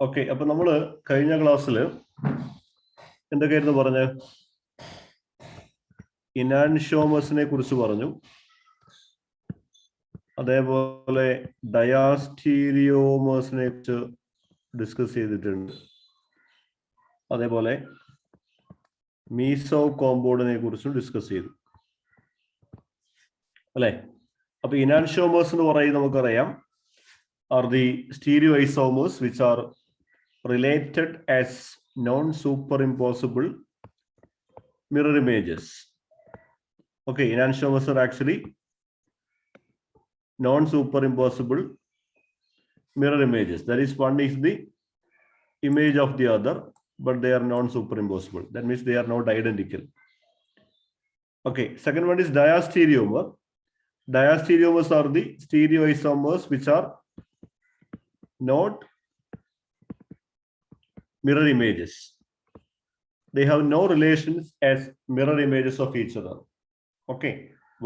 Okay, അപ്പൊ നമ്മള് കഴിഞ്ഞ ക്ലാസ്സിൽ എന്തൊക്കെയായിരുന്നു പറഞ്ഞ് ഇനാൻഷോമസിനെ കുറിച്ച് പറഞ്ഞു. അതേപോലെ ഡയാസ്റ്റീരിയോമേഴ്സിനെ കുറിച്ച് ഡിസ്കസ് ചെയ്തിട്ടുണ്ട്. അതേപോലെ മീസോ കോമ്പൗണ്ടിനെ കുറിച്ചും ഡിസ്കസ് ചെയ്തു അല്ലെ. അപ്പൊ ഇനാൻഷോമേഴ്സ് എന്ന് പറയുന്നത് നമുക്കറിയാം are the stereoisomers which are related as non-superimposable mirror images. Okay, enantiomers are actually non-superimposable mirror images. That is, one is the image of the other, but they are non-superimposable. That means they are not identical. Okay, second one is diastereomer. Diastereomers are the stereoisomers which are not mirror images. They have no relations as mirror images of each other. Okay,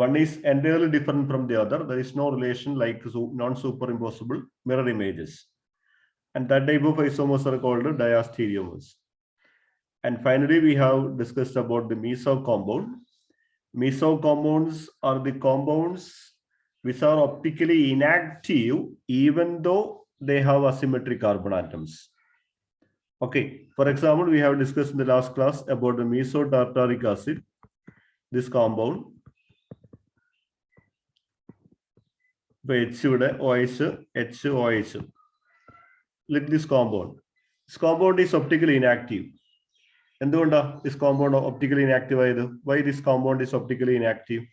one is entirely different from the other. There is no relation like non-superimposable mirror images, and that type of isomers are called diastereomers. And finally, we have discussed about the meso compound. Meso compounds are the compounds which are optically inactive even though they have asymmetric carbon atoms. Okay, for example, we have discussed in the last class about the mesotartaric acid, this compound. HOH. Look this compound. This compound is optically inactive. And this compound optically inactive. Why this compound is optically inactive?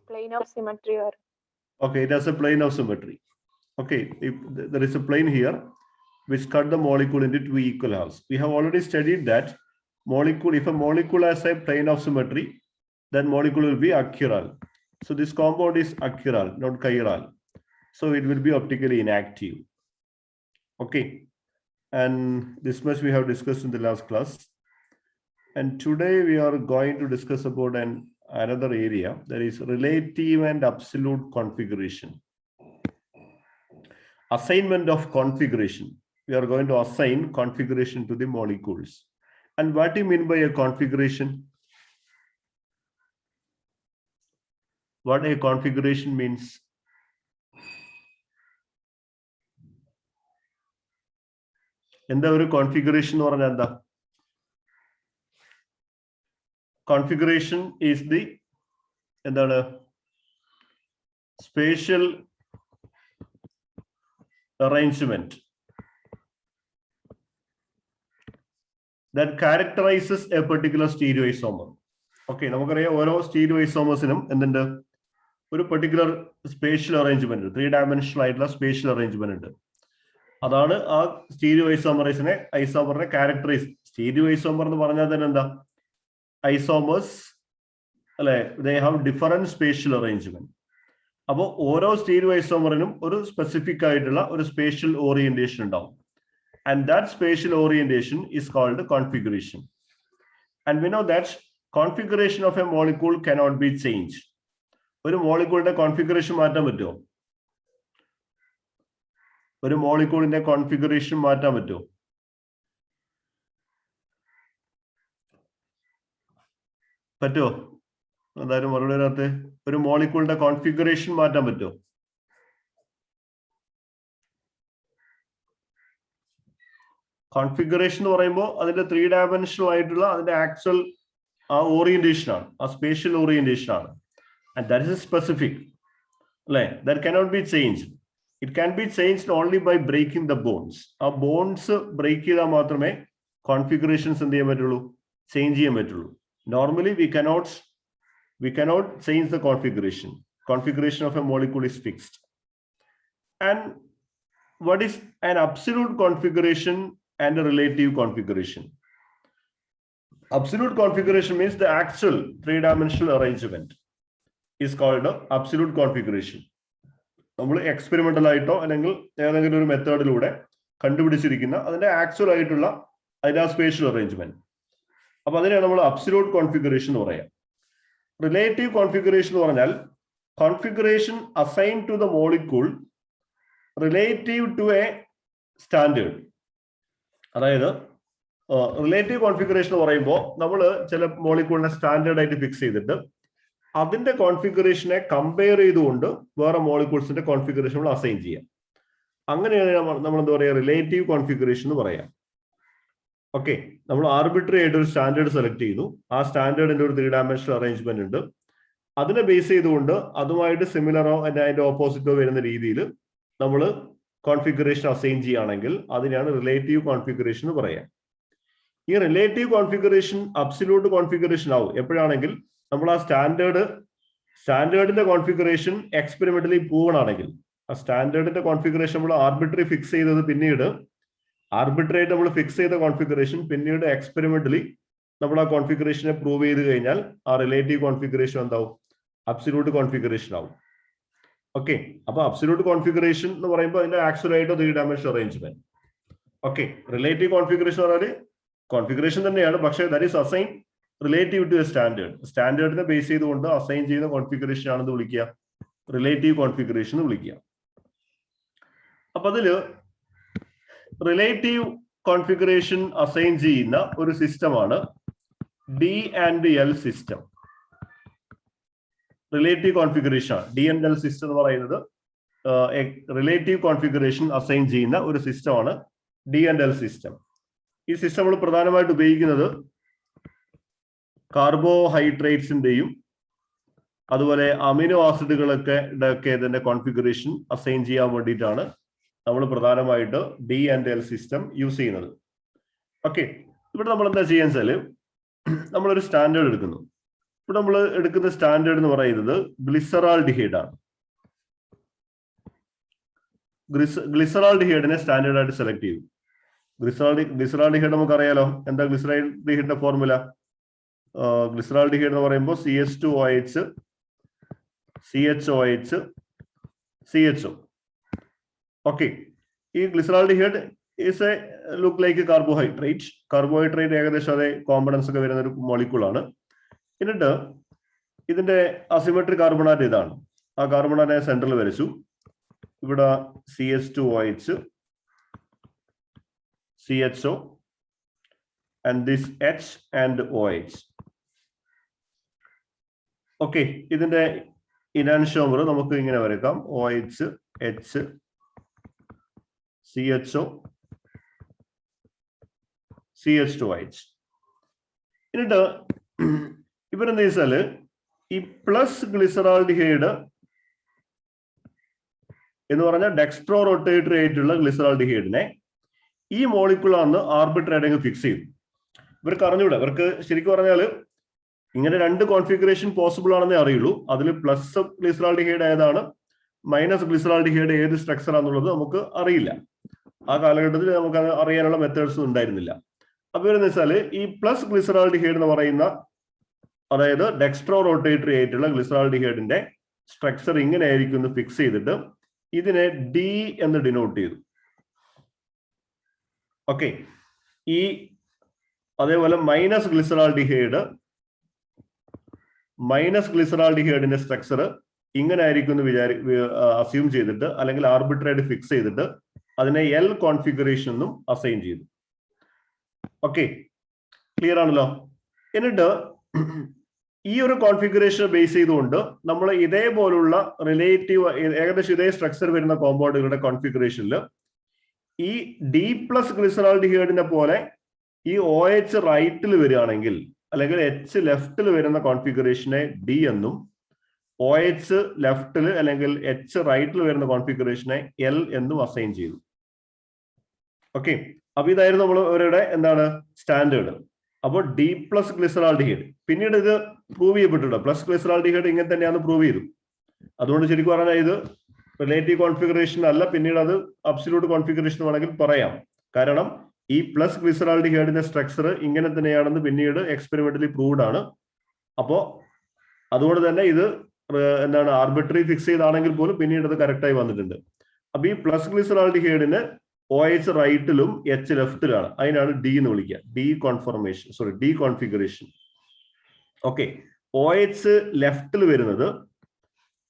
Plane of symmetry. Okay, it has a plane of symmetry. Okay, if there is a plane here which cut the molecule into two equal halves. We have already studied that molecule, if a molecule has a plane of symmetry, then molecule will be achiral. So this compound is achiral, not chiral. So it will be optically inactive. Okay, and this much we have discussed in the last class. And today we are going to discuss about another area, that is relative and absolute configuration. Assignment of configuration. We are going to assign configuration to the molecules. And what do you mean by a configuration? What a configuration means? Endha oru configuration nu parnal endha? Configuration is the spatial arrangement that characterizes a particular stereoisomer. Okay, നമുക്കറിയാം ഓരോ stereoisomers-നും എന്തുണ്ട്, ഒരു particular spatial arrangement, 3-dimensional ആയിട്ടുള്ള spatial arrangement ഉണ്ട്. അതാണ് ആ stereoisomersനെ ഐസോമറിനെ characterize. Stereoisomer എന്ന് പറഞ്ഞാൽ തന്നെ എന്താ, isomers അല്ലെ, they have different spatial arrangement. അപ്പോൾ ഓരോ stereoisomer-നും ഒരു സ്പെസിഫിക് ആയിട്ടുള്ള ഒരു spatial orientation ഉണ്ടാവും. And that spatial orientation is called configuration. And we know that configuration of a molecule cannot be changed. ഒരു മോളിക്യൂളിന്റെ കോൺഫിഗറേഷൻ മാറ്റാൻ പറ്റുമോ? ഒരു മോളിക്യൂളിന്റെ കോൺഫിഗറേഷൻ മാറ്റാൻ പറ്റുമോ? പറ്റുമോ? എന്തായാലും മറുപടി അതിനകത്ത് ഒരു മോളിക്യൂളിന്റെ കോൺഫിഗറേഷൻ മാറ്റാൻ പറ്റുമോ? കോൺഫിഗറേഷൻ എന്ന് പറയുമ്പോൾ അതിന്റെ 3-dimensional ആയിട്ടുള്ള അതിന്റെ ആക്ച്വൽ ആ ഓറിയന്റേഷൻ ആണ്, ആ സ്പേഷ്യൽ ഓറിയന്റേഷൻ ആണ്. And that is specific. That cannot be changed. It can be changed only by breaking the bonds. ആ ബോൺസ് ബ്രേക്ക് ചെയ്താൽ മാത്രമേ കോൺഫിഗറേഷൻസ് എന്ത് ചെയ്യാൻ പറ്റുള്ളൂ, ചേഞ്ച് ചെയ്യാൻ പറ്റുള്ളൂ. Normally we cannot change the configuration. Configuration of a molecule is fixed. And what is an absolute configuration and a relative configuration? Absolute configuration means the actual 3-dimensional arrangement is called absolute configuration. നമ്മൾ experimental ആയിട്ടോ അല്ലെങ്കിൽ ഏതെങ്കിലും ഒരു മെത്തേഡിലൂടെ കണ്ടുപിടിച്ചിരിക്കുന്ന അതിന്റെ actual ആയിട്ടുള്ള അതിന്റെ spatial arrangement. അപ്പൊ അതിനെയാണ് നമ്മൾ അബ്സല്യൂട്ട് കോൺഫിഗറേഷൻ എന്ന് പറയാം. റിലേറ്റീവ് കോൺഫിഗറേഷൻ എന്ന് പറഞ്ഞാൽ configuration assigned to the molecule relative to a standard. അതായത് റിലേറ്റീവ് കോൺഫിഗറേഷൻ എന്ന് പറയുമ്പോൾ നമ്മൾ ചില മോളിക്യൂളിനെ സ്റ്റാൻഡേർഡ് ആയിട്ട് ഫിക്സ് ചെയ്തിട്ട് അതിന്റെ കോൺഫിഗറേഷനെ കമ്പയർ ചെയ്തുകൊണ്ട് വേറെ മോളിക്യൂൾസിന്റെ കോൺഫിഗറേഷൻ നമ്മൾ അസൈൻ ചെയ്യാം. അങ്ങനെയാണ് നമ്മൾ എന്താ പറയുക, റിലേറ്റീവ് കോൺഫിഗറേഷൻ എന്ന് പറയാം. ഓക്കെ, നമ്മൾ ആർബിട്രറി ആയിട്ട് ഒരു സ്റ്റാൻഡേർഡ് സെലക്ട് ചെയ്തു. ആ സ്റ്റാൻഡേർഡിന്റെ ഒരു 3 ഡയമെൻഷണൽ അറേഞ്ച്മെന്റ് ഉണ്ട്. അതിനെ ബേസ് ചെയ്തുകൊണ്ട് അതുമായിട്ട് സിമിലറോ അതിന്റെ ഓപ്പോസിറ്റോ വരുന്ന രീതിയിൽ നമ്മൾ കോൺഫിഗറേഷൻ അസൈൻ ചെയ്യുകയാണെങ്കിൽ അതിനാണ് റിലേറ്റീവ് കോൺഫിഗറേഷൻ എന്ന് പറയാം. ഈ റിലേറ്റീവ് കോൺഫിഗറേഷൻ അബ്സല്യൂട്ട് കോൺഫിഗറേഷൻ ആവും എപ്പോഴാണെങ്കിൽ നമ്മൾ ആ സ്റ്റാൻഡേർഡിന്റെ കോൺഫിഗറേഷൻ എക്സ്പെരിമെന്റലി പ്രൂവൺ ആണെങ്കിൽ. ആ സ്റ്റാൻഡേർഡിന്റെ കോൺഫിഗറേഷൻ നമ്മൾ ആർബിട്രറി ഫിക്സ് ചെയ്തത് പിന്നീട് ആർബിട്രേറ്റ് നമ്മൾ ഫിക്സ് ചെയ്ത കോൺഫിഗറേഷൻ പിന്നീട് എക്സ്പെരിമെന്റലി നമ്മൾ ആ കോൺഫിഗറേഷനെ പ്രൂവ് ചെയ്ത് കഴിഞ്ഞാൽ ആ റിലേറ്റീവ് കോൺഫിഗറേഷൻ എന്താവും, അബ്സല്യൂട്ട് കോൺഫിഗറേഷൻ ആവും. ഓക്കെ, അപ്പൊ അബ്സല്യൂട്ട് കോൺഫിഗറേഷൻ എന്ന് പറയുമ്പോൾ അതിന്റെ ആക്ച്വൽ ആയിട്ട് 3 dimensional arrangement. Okay, relative configuration പറഞ്ഞാൽ കോൺഫിഗറേഷൻ തന്നെയാണ്, പക്ഷേ that is assign relative to a standard. സ്റ്റാൻഡേർഡിനെ ബേസ് ചെയ്തുകൊണ്ട് അസൈൻ ചെയ്യുന്ന കോൺഫിഗറേഷൻ ആണെന്ന് വിളിക്കുക, റിലേറ്റീവ് കോൺഫിഗറേഷൻ എന്ന് വിളിക്കുക. അപ്പൊ അതില് റിലേറ്റീവ് കോൺഫിഗറേഷൻ അസൈൻ ചെയ്യുന്ന ഒരു സിസ്റ്റമാണ് D&L സിസ്റ്റം. റിലേറ്റീവ് കോൺഫിഗറേഷൻ ആണ് D&L സിസ്റ്റം എന്ന് പറയുന്നത്. റിലേറ്റീവ് കോൺഫിഗറേഷൻ അസൈൻ ചെയ്യുന്ന ഒരു സിസ്റ്റമാണ് D&L സിസ്റ്റം. ഈ സിസ്റ്റം നമ്മൾ പ്രധാനമായിട്ട് ഉപയോഗിക്കുന്നത് കാർബോഹൈഡ്രേറ്റ്സിന്റെയും അതുപോലെ അമിനോ ആസിഡുകളൊക്കെ ഇതിന്റെ കോൺഫിഗറേഷൻ അസൈൻ ചെയ്യാൻ വേണ്ടിയിട്ടാണ് നമ്മൾ പ്രധാനമായിട്ട് D&L സിസ്റ്റം യൂസ് ചെയ്യുന്നത്. ഓക്കെ, ഇവിടെ നമ്മൾ എന്താ ചെയ്യാൻ വെച്ചാല് നമ്മളൊരു സ്റ്റാൻഡേർഡ് എടുക്കുന്നു. ഇവിടെ നമ്മൾ എടുക്കുന്ന സ്റ്റാൻഡേർഡ് എന്ന് പറയുന്നത് ഗ്ലിസറാൾഡിഹൈഡ് ആണ്. ഗ്ലിസറാൾഡിഹൈഡിനെ സ്റ്റാൻഡേർഡ് ആയിട്ട് സെലക്ട് ചെയ്തു. ഗ്ലിസറാൾഡിഹൈഡ് നമുക്കറിയാലോ, എന്താ ഗ്ലിസറാൾഡിഹൈഡിന്റെ ഫോർമുല? ഗ്ലിസറാൾഡിഹൈഡ് എന്ന് പറയുമ്പോൾ CH2OH CHOH CHO. ഓക്കെ, ഈ glyceraldehyde is A look like carbohydrate. Carbohydrate ഏകദേശം അതേ കോമ്പണൻസ് ഒക്കെ വരുന്ന ഒരു മോളിക്യൂളാണ്. എന്നിട്ട് ഇതിന്റെ അസിമെട്രിക് കാർബണാറ്റ് ഇതാണ്. ആ കാർബണാറ്റിനെ സെന്ററിൽ വരച്ചു. ഇവിടെ CH2OH CHO and this H and OH. Okay, ഇതിന്റെ ഇനാൻഷ്യോമർ നമുക്ക് ഇങ്ങനെ വരയ്ക്കാം. OH H CHO CH2OH. എന്നിട്ട് ഇവരെന്താ വെച്ചാല് ഈ പ്ലസ് ഗ്ലിസറാൾഡിഹൈഡ് എന്ന് പറഞ്ഞാൽ ഡെക്സ്ട്രോ റൊട്ടേറ്ററി ആയിട്ടുള്ള ഗ്ലിസറാൾഡിഹൈഡിനെ ഈ മോളിക്യൂളാണ് ആർബിട്രേറ്റ് ഫിക്സ് ചെയ്തു. ഇവർക്ക് അറിഞ്ഞൂടെ, ഇവർക്ക് ശരിക്കും പറഞ്ഞാൽ ഇങ്ങനെ 2 കോൺഫിഗറേഷൻ പോസിബിൾ ആണെന്നേ അറിയുള്ളൂ. അതിൽ പ്ലസ് ഗ്ലിസറാൾഡിഹൈഡ് ഏതാണ്, മൈനസ് ഗ്ലിസറാൾഡിഹൈഡ് ഏത് സ്ട്രക്ചർ ആണെന്നുള്ളത് നമുക്ക് അറിയില്ല. ആ കാലഘട്ടത്തിൽ നമുക്ക് അത് അറിയാനുള്ള മെത്തേഡ്സ് ഉണ്ടായിരുന്നില്ല. അപ്പൊ ഇവരെന്ന് വെച്ചാൽ ഈ പ്ലസ് ഗ്ലിസറാൾഡിഹൈഡ് എന്ന് പറയുന്ന, അതായത് ഡെക്സ്ട്രോ റൊട്ടേറ്ററി ആയിട്ടുള്ള ഗ്ലിസറാൾഡിഹൈഡിന്റെ സ്ട്രക്ചർ ഇങ്ങനെ ആയിരിക്കും എന്ന് ഫിക്സ് ചെയ്തിട്ട് ഇതിനെ D എന്ന് ഡിനോട്ട് ചെയ്തു. ഓക്കെ, ഈ അതേപോലെ മൈനസ് ഗ്ലിസറാൾഡിഹൈഡിന്റെ സ്ട്രക്ചർ ഇങ്ങനെ ആയിരിക്കും എന്ന് അസ്യൂം ചെയ്തിട്ട് അല്ലെങ്കിൽ ആർബിട്രേറ്റ് ഫിക്സ് ചെയ്തിട്ട് അതിനെ L കോൺഫിഗറേഷൻ എന്നും അസൈൻ ചെയ്തു. ഓക്കെ, ക്ലിയർ ആണല്ലോ. എന്നിട്ട് ഈ ഒരു കോൺഫിഗറേഷൻ ബേസ് ചെയ്തുകൊണ്ട് നമ്മൾ ഇതേപോലുള്ള റിലേറ്റീവ് ഏകദേശം ഇതേ സ്ട്രക്ചർ വരുന്ന കോമ്പൗണ്ടുകളുടെ കോൺഫിഗറേഷനിൽ ഈ D പ്ലസ് ഗ്ലിസറാൾഡിഹൈഡിനെ പോലെ ഈ OH റൈറ്റിൽ വരികയാണെങ്കിൽ അല്ലെങ്കിൽ H ലെഫ്റ്റിൽ വരുന്ന കോൺഫിഗറേഷനെ D എന്നും OH ലെഫ്റ്റിൽ അല്ലെങ്കിൽ H റൈറ്റിൽ വരുന്ന കോൺഫിഗറേഷനെ L എന്നും അസൈൻ ചെയ്തു. ഓക്കെ, അപ്പൊ ഇതായിരുന്നു നമ്മൾ അവരുടെ എന്താണ് സ്റ്റാൻഡേർഡ്. അപ്പോൾ D പ്ലസ് ഗ്ലിസറാൾഡിഹൈഡ് പിന്നീട് ഇത് പ്രൂവ് ചെയ്യപ്പെട്ടിട്ടുണ്ട്. പ്ലസ് ഗ്ലിസറാൾഡിഹൈഡ് ഇങ്ങനെ തന്നെയാണ് പ്രൂവ് ചെയ്തു. അതുകൊണ്ട് ശരിക്കും പറഞ്ഞാൽ ഇത് റിലേറ്റീവ് കോൺഫിഗറേഷൻ അല്ല, പിന്നീട് അത് അബ്സല്യൂട്ട് കോൺഫിഗറേഷൻ വേണമെങ്കിൽ പറയാം. കാരണം ഈ പ്ലസ് ഗ്ലിസറാൾഡിഹൈഡിന്റെ സ്ട്രക്ചർ ഇങ്ങനെ തന്നെയാണെന്ന് പിന്നീട് എക്സ്പെരിമെന്റലി പ്രൂവ്ഡ് ആണ്. അപ്പോ അതുകൊണ്ട് തന്നെ ഇത് എന്താണ് ആർബിട്രറി ഫിക്സ് ചെയ്താണെങ്കിൽ പോലും പിന്നീട് അത് കറക്റ്റായി വന്നിട്ടുണ്ട്. അപ്പൊ ഈ പ്ലസ് ഗ്ലിസറാൾഡിഹൈഡിന് OH റൈറ്റിലും H ലെഫ്റ്റിലാണ്. അതിനാണ് D എന്ന് വിളിക്കുക. D configuration. ഓക്കെ, OH ലെഫ്റ്റിൽ വരുന്നത്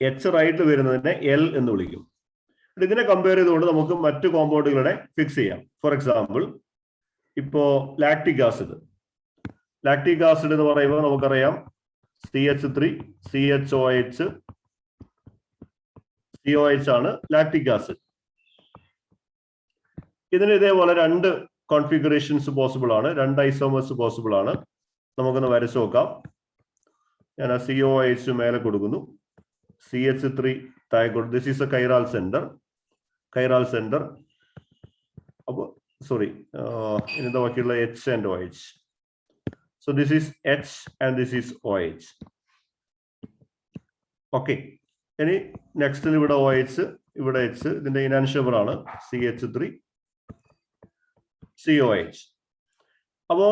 H റൈറ്റിൽ വരുന്നതിനെ L എന്ന് വിളിക്കും. ഇതിനെ കമ്പയർ ചെയ്തുകൊണ്ട് നമുക്ക് മറ്റു കോമ്പൗണ്ടുകളെ ഫിക്സ് ചെയ്യാം. ഫോർ എക്സാമ്പിൾ, ഇപ്പോ ലാക്ടിക് ആസിഡ് എന്ന് പറയുമ്പോൾ നമുക്കറിയാം CH3 CHOH COH ആണ് ലാക്ടിക് ആസിഡ്. ഇതിന് ഇതേപോലെ 2 കോൺഫിഗറേഷൻസ് പോസിബിൾ ആണ്, 2 ഐസോമേഴ്സ് പോസിബിൾ ആണ്. നമുക്കൊന്ന് വരച്ചു നോക്കാം. ഞാൻ ആ COH മേലെ കൊടുക്കുന്നു, CH3 താഴെ കൊടുത്തു. This is A കൈറാൽ centre. അപ്പോൾ സോറി, ഇതിന്റെ ബാക്കിയുള്ള H and OH. So this is H and this is OH. Okay. ഇനി നെക്സ്റ്റ് ഇവിടെ OH, ഇവിടെ H. ഇതിന്റെ ഇനാൻഷ്യബർ ആണ് CH3 COH. അപ്പോ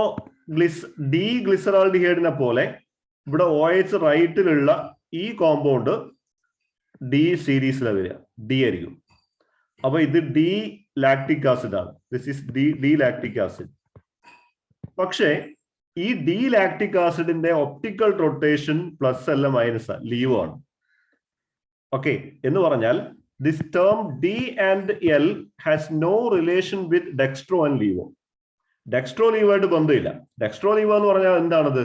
ഗ്ലിസറാൾഡിഹൈഡിനെ പോലെ ഇവിടെ OH റൈറ്റിലുള്ള ഈ കോമ്പൗണ്ട് D സീരീസിലാണ് വരിക, D ആയിരിക്കും. അപ്പൊ ഇത് D ലാക്ടിക് ആസിഡ് ആണ്. This is D lactic acid. പക്ഷേ ഈ D ലാക്ടിക് ആസിഡിന്റെ ഒപ്റ്റിക്കൽ റൊട്ടേഷൻ പ്ലസ് അല്ല മൈനസ്, ലീവ് ആണ്. ഓക്കെ, എന്ന് പറഞ്ഞാൽ this term D and L has no relation with dextro and laevo. Dextro ലീവായിട്ട് ബന്ധമില്ല. ഡെക്സ്ട്രോ ലീവോ എന്ന് പറഞ്ഞാൽ എന്താണത്?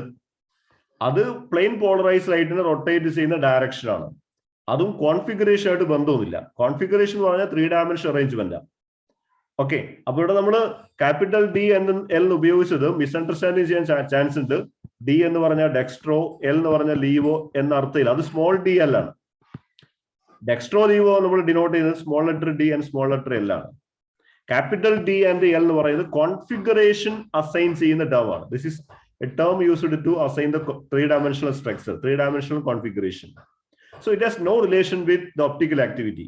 അത് പ്ലെയിൻ പോളറൈസ് ലൈറ്റിനെ റൊട്ടേറ്റ് ചെയ്യുന്ന ഡയറക്ഷൻ ആണ്. അതും കോൺഫിഗറേഷൻ ആയിട്ട് ബന്ധമൊന്നുമില്ല. കോൺഫിഗറേഷൻ എന്ന് പറഞ്ഞാൽ 3 ഡയമെൻഷൻ അറേഞ്ച്മെന്റ് ആണ്. ഓക്കെ, അപ്പൊ ഇവിടെ നമ്മൾ ക്യാപിറ്റൽ D എന്ന് L ഉപയോഗിച്ചത് മിസ്അണ്ടർസ്റ്റാൻഡിങ് ചെയ്യാൻ ചാൻസ് ഉണ്ട്. D എന്ന് പറഞ്ഞാൽ ഡെക്സ്ട്രോ, L എന്ന് പറഞ്ഞാൽ ലീവോ എന്ന അർത്ഥത്തിൽ. അത് സ്മോൾ d L ആണ്. ഡെക്സ്ട്രോ ലീവോ നമ്മൾ ഡിനോട്ട് ചെയ്യുന്നത് small letter D and small letter L ആണ്. ക്യാപിറ്റൽ D ആൻഡ് L എന്ന് പറയുന്നത് കോൺഫിഗറേഷൻ അസൈൻ ചെയ്യുന്ന ടേം ആണ്. This is a term used to assign the 3-dimensional structure, 3-dimensional configuration. So it has no relation with the optical activity.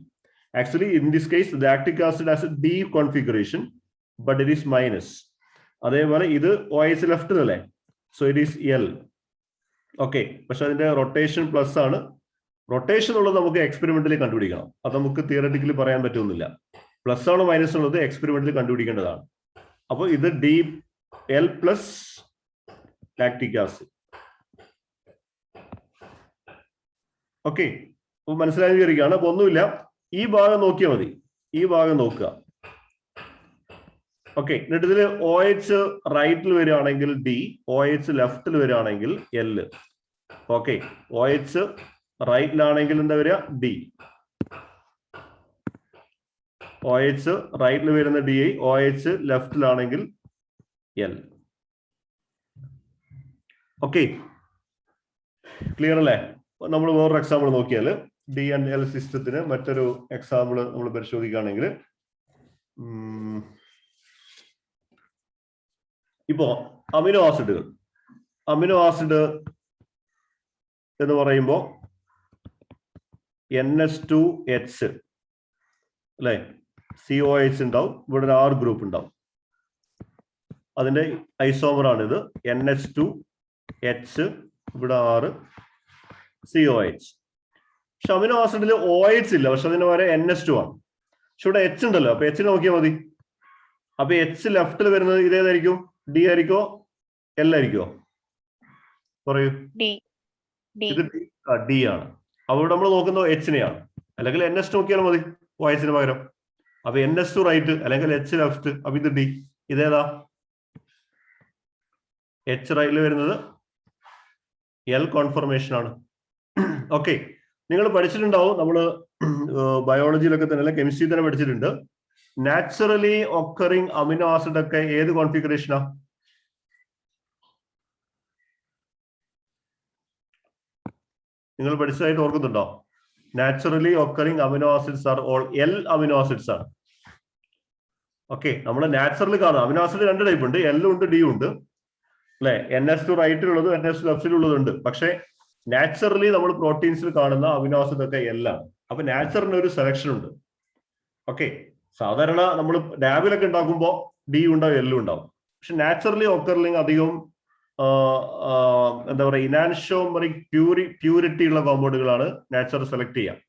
Actually, in this case, the lactic acid has a D configuration, but it is minus. അതേപോലെ ഇത് OH left അല്ലേ, so it is L. Okay, പക്ഷെ അതിന്റെ rotation plus ആണ്. Rotation ഉള്ളത് നമുക്ക് experimentally കണ്ടുപിടിക്കണം. അത് നമുക്ക് തിയററ്റിക്കലി പറയാൻ പറ്റുന്നില്ല. പ്ലസ് ആണ് മൈനസ് ഉള്ളത് എക്സ്പെരിമെന്റലി കണ്ടുപിടിക്കേണ്ടതാണ്. അപ്പോൾ ഇത് DL plus lactic acid. Okay, അപ്പൊ മനസ്സിലായി വിചാരിക്കുകയാണ്. അപ്പൊ ഒന്നുമില്ല, ഈ ഭാഗം നോക്കിയാൽ മതി, ഈ ഭാഗം നോക്കുക. ഓക്കെ, എന്നിട്ട് ഇതിൽ OH റൈറ്റിൽ വരികയാണെങ്കിൽ D, OH ലെഫ്റ്റിൽ വരികയാണെങ്കിൽ L. ഓക്കെ, OH റൈറ്റിലാണെങ്കിൽ എന്താ വരിക? D. OH റൈറ്റിൽ വരുന്ന D, OH ലെഫ്റ്റിലാണെങ്കിൽ L. Okay, clear അല്ലേ? നമ്മൾ വേറൊരു എക്സാമ്പിൾ നോക്കിയാൽ D and L സിസ്റ്റത്തിന് മറ്റൊരു എക്സാമ്പിൾ നമ്മൾ പരിശോധിക്കുകയാണെങ്കിൽ, ഇപ്പോ അമിനോ ആസിഡ് എന്ന് പറയുമ്പോൾ NH2H അല്ലെ, COH ഉണ്ടാവും, ഇവിടെ ഒരു R ഗ്രൂപ്പ് ഉണ്ടാവും. അതിന്റെ ഐസോമർ ആണിത്, NH2H, ഇവിടെ R COH. പക്ഷെ അമിനോ ആസിഡിൽ OH ഇല്ല, പക്ഷെ അതിന് വരെ NH2 ആണ്. പക്ഷെ ഇവിടെ H ഉണ്ടല്ലോ, അപ്പൊ H നോക്കിയാൽ മതി. അപ്പൊ H ലെഫ്റ്റിൽ വരുന്നത് ഇതേതായിരിക്കും? D ആയിരിക്കോ L ആയിരിക്കോ? പറയൂ. ഇത് D ആണ്. അവിടെ നമ്മൾ നോക്കുന്നത് H നെയാണ്. അല്ലെങ്കിൽ NH നോക്കിയാൽ മതി OH ന് പകരം. അപ്പൊ NH2 റൈറ്റ് അല്ലെങ്കിൽ H ലെഫ്റ്റ്. അപ്പൊ ഇത് D. ഇതേതാ? H റൈറ്റിൽ വരുന്നത് L കോൺഫർമേഷൻ ആണ്. ഓക്കെ, നിങ്ങൾ പഠിച്ചിട്ടുണ്ടാവും, നമ്മൾ ബയോളജിയിലൊക്കെ തന്നെ, കെമിസ്ട്രി തന്നെ പഠിച്ചിട്ടുണ്ട്. നാച്ചുറലി ഒക്കറിങ് അമിനോ ആസിഡ് ഒക്കെ ഏത് കോൺഫിഗറേഷനാ? നിങ്ങൾ പഠിച്ചതായിട്ട് ഓർക്കുന്നുണ്ടോ? Naturally occurring amino acids are all L amino acids ആണ്. ഓക്കെ, നമ്മൾ നാച്ചുറലി കാണാം അമിനോ ആസിഡ് 2 ടൈപ്പ് ഉണ്ട്, L ഉണ്ട്, D ഉണ്ട് അല്ലെ. NH2 റൈറ്റിലുള്ളത് NH2 ലെഫ്റ്റിലുള്ളതുണ്ട്. പക്ഷെ നാച്ചുറലി നമ്മൾ പ്രോട്ടീൻസിൽ കാണുന്ന അമിനോ ആസിഡ് ഒക്കെ L ആണ്. അപ്പൊ നാച്ചുറലിന് ഒരു സെലക്ഷൻ ഉണ്ട്. ഓക്കെ, സാധാരണ നമ്മൾ ലാബിലൊക്കെ ഉണ്ടാക്കുമ്പോൾ D ഉണ്ടാവും, L ഉണ്ടാവും. പക്ഷെ നാച്ചുറലി ഒക്കറിങ് അധികം എന്താ പറയുക, ഇനാൻഷോമറിക് പ്യൂരിറ്റി ഉള്ള കോമ്പൗണ്ടുകളാണ് നാച്ചുറൽ സെലക്ട് ചെയ്യുക.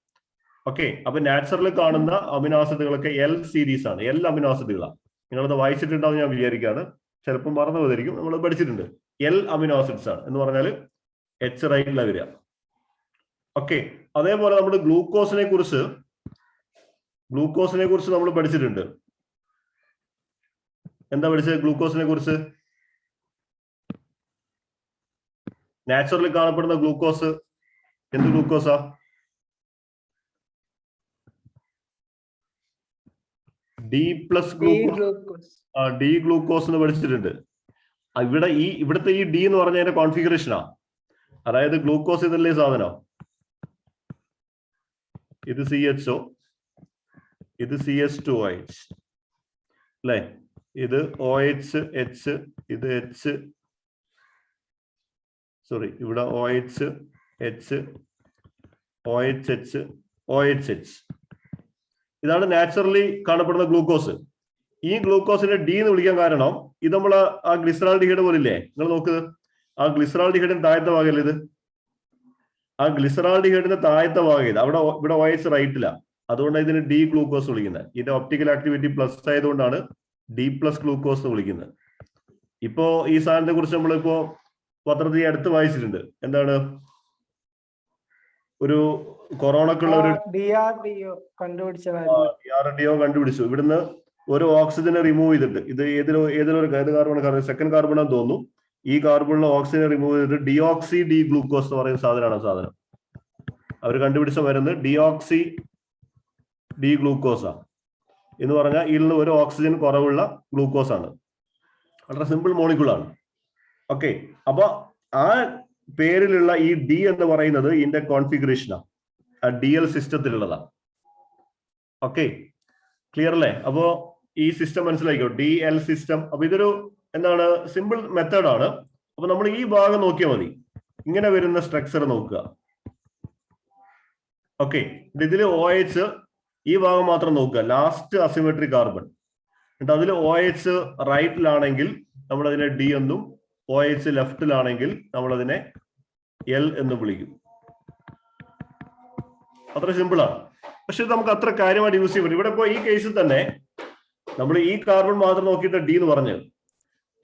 ഓക്കെ, അപ്പൊ നാച്ചുറൽ കാണുന്ന അമിനോ ആസിഡുകളൊക്കെ L സീരീസ് ആണ്, L അമിനോ ആസിഡുകളാണ്. നിങ്ങളത് വായിച്ചിട്ടുണ്ടാവും ഞാൻ വിചാരിക്കാണ്, ചിലപ്പോൾ മറന്നു പോയതായിരിക്കും. നമ്മൾ പഠിച്ചിട്ടുണ്ട് L അമിനോ ആസിഡ്സ് ആണ് എന്ന് പറഞ്ഞാൽ H റൈറ്റിലാണ് വരിക. ഓക്കെ, അതേപോലെ നമ്മൾ ഗ്ലൂക്കോസിനെ കുറിച്ച് ഗ്ലൂക്കോസിനെ കുറിച്ച് നമ്മൾ പഠിച്ചിട്ടുണ്ട്. എന്താ പഠിച്ചത് ഗ്ലൂക്കോസിനെ കുറിച്ച്? നാച്ചുറലി കാണപ്പെടുന്ന ഗ്ലൂക്കോസ് എന്ത് ഗ്ലൂക്കോസാ? D plus glucose. D glucose എന്ന് പഠിച്ചിട്ടുണ്ട്. ഇവിടുത്തെ ഈ ഡി എന്ന് പറഞ്ഞ അതിന്റെ കോൺഫിഗറേഷനാ. അതായത് ഗ്ലൂക്കോസ് ഇതല്ലേ സാധനം, ഇത് CHO, ഇത് CH2OH അല്ലേ, ഇത് OH H, ഇത് H, സോറി ഇവിടെ OH H, OH H, OH H. ഇതാണ് നാച്ചുറലി കാണപ്പെടുന്ന ഗ്ലൂക്കോസ്. ഈ ഗ്ലൂക്കോസിനെ ഡി എന്ന് വിളിക്കാൻ കാരണം ഇത് നമ്മൾ ആ ഗ്ലിസറാൾഡിഹൈഡ് പോലില്ലേ, നിങ്ങൾ നോക്ക്, ആ ഗ്ലിസറാൾഡിഹൈഡിന്റെ താഴത്തെ ഭാഗമല്ലേ ഇത്, ആ ഗ്ലിസറാൾഡിഹൈഡിന്റെ താഴത്തെ ഭാഗം ഇത്. ഇവിടെ OH റൈറ്റില്ല, അതുകൊണ്ട് ഇതിന് ഡി ഗ്ലൂക്കോസ് വിളിക്കുന്നത്. ഇതിന്റെ ഒപ്റ്റിക്കൽ ആക്ടിവിറ്റി പ്ലസ് ആയതുകൊണ്ടാണ് ഡി പ്ലസ് ഗ്ലൂക്കോസ് എന്ന് വിളിക്കുന്നത്. ഇപ്പോ ഈ സാധനത്തെ കുറിച്ച് നമ്മളിപ്പോ പത്രത്തിൽ അടുത്ത് വായിച്ചിട്ടുണ്ട്. എന്താണ്, ഒരു കൊറോണക്കുള്ള ഒരു DRDO കണ്ടുപിടിച്ചു. ഇവിടുന്ന് ഒരു ഓക്സിജനെ റിമൂവ് ചെയ്തിട്ട്, ഇത് ഏതൊരു കാർബൺ, സെക്കൻഡ് കാർബൺ ആണെന്ന് തോന്നുന്നു, ഈ കാർബണിലെ ഓക്സിജനെ റിമൂവ് ചെയ്തിട്ട് ഡിയോക്സി ഡി ഗ്ലൂക്കോസ് എന്ന് പറയുന്ന സാധനമാണ്. സാധനം അവർ കണ്ടുപിടിച്ച മരുന്ന് ഡിയോക്സി ഡി ഗ്ലൂക്കോസാ എന്ന് പറഞ്ഞാൽ ഇതിൽ നിന്ന് ഒരു ഓക്സിജൻ കുറവുള്ള ഗ്ലൂക്കോസ് ആണ്. വളരെ സിമ്പിൾ മോളിക്യൂളാണ്. ഓക്കെ, അപ്പൊ ആ പേരിലുള്ള ഈ ഡി എന്ന് പറയുന്നത് ഇതിന്റെ കോൺഫിഗറേഷനാണ്, ആ DL സിസ്റ്റത്തിലുള്ളതാണ്. ഓക്കെ, ക്ലിയർ അല്ലേ? അപ്പോ ഈ സിസ്റ്റം മനസ്സിലാക്കിയോ, DL സിസ്റ്റം. അപ്പൊ ഇതൊരു എന്താണ്, സിമ്പിൾ മെത്തേഡാണ്. അപ്പൊ നമ്മൾ ഈ ഭാഗം നോക്കിയാൽ മതി, ഇങ്ങനെ വരുന്ന സ്ട്രക്ചർ നോക്കുക. ഓക്കെ, ഇതിൽ OH ഈ ഭാഗം മാത്രം നോക്കുക, ലാസ്റ്റ് അസിമെട്രിക് കാർബൺ. എന്നിട്ട് അതിൽ OH റൈറ്റിലാണെങ്കിൽ നമ്മൾ അതിനെ ഡി എന്നും, OH ലെഫ്റ്റിലാണെങ്കിൽ നമ്മൾ അതിനെ L എന്ന് വിളിക്കും. അത്ര സിമ്പിളാണ്. പക്ഷെ ഇത് നമുക്ക് അത്ര കാര്യമായിട്ട് യൂസ് ചെയ്യാൻ പറ്റും. ഇവിടെ ഇപ്പോ ഈ കേസിൽ തന്നെ നമ്മൾ ഈ കാർബൺ മാത്രം നോക്കിയിട്ട് ഡി എന്ന് പറഞ്ഞു.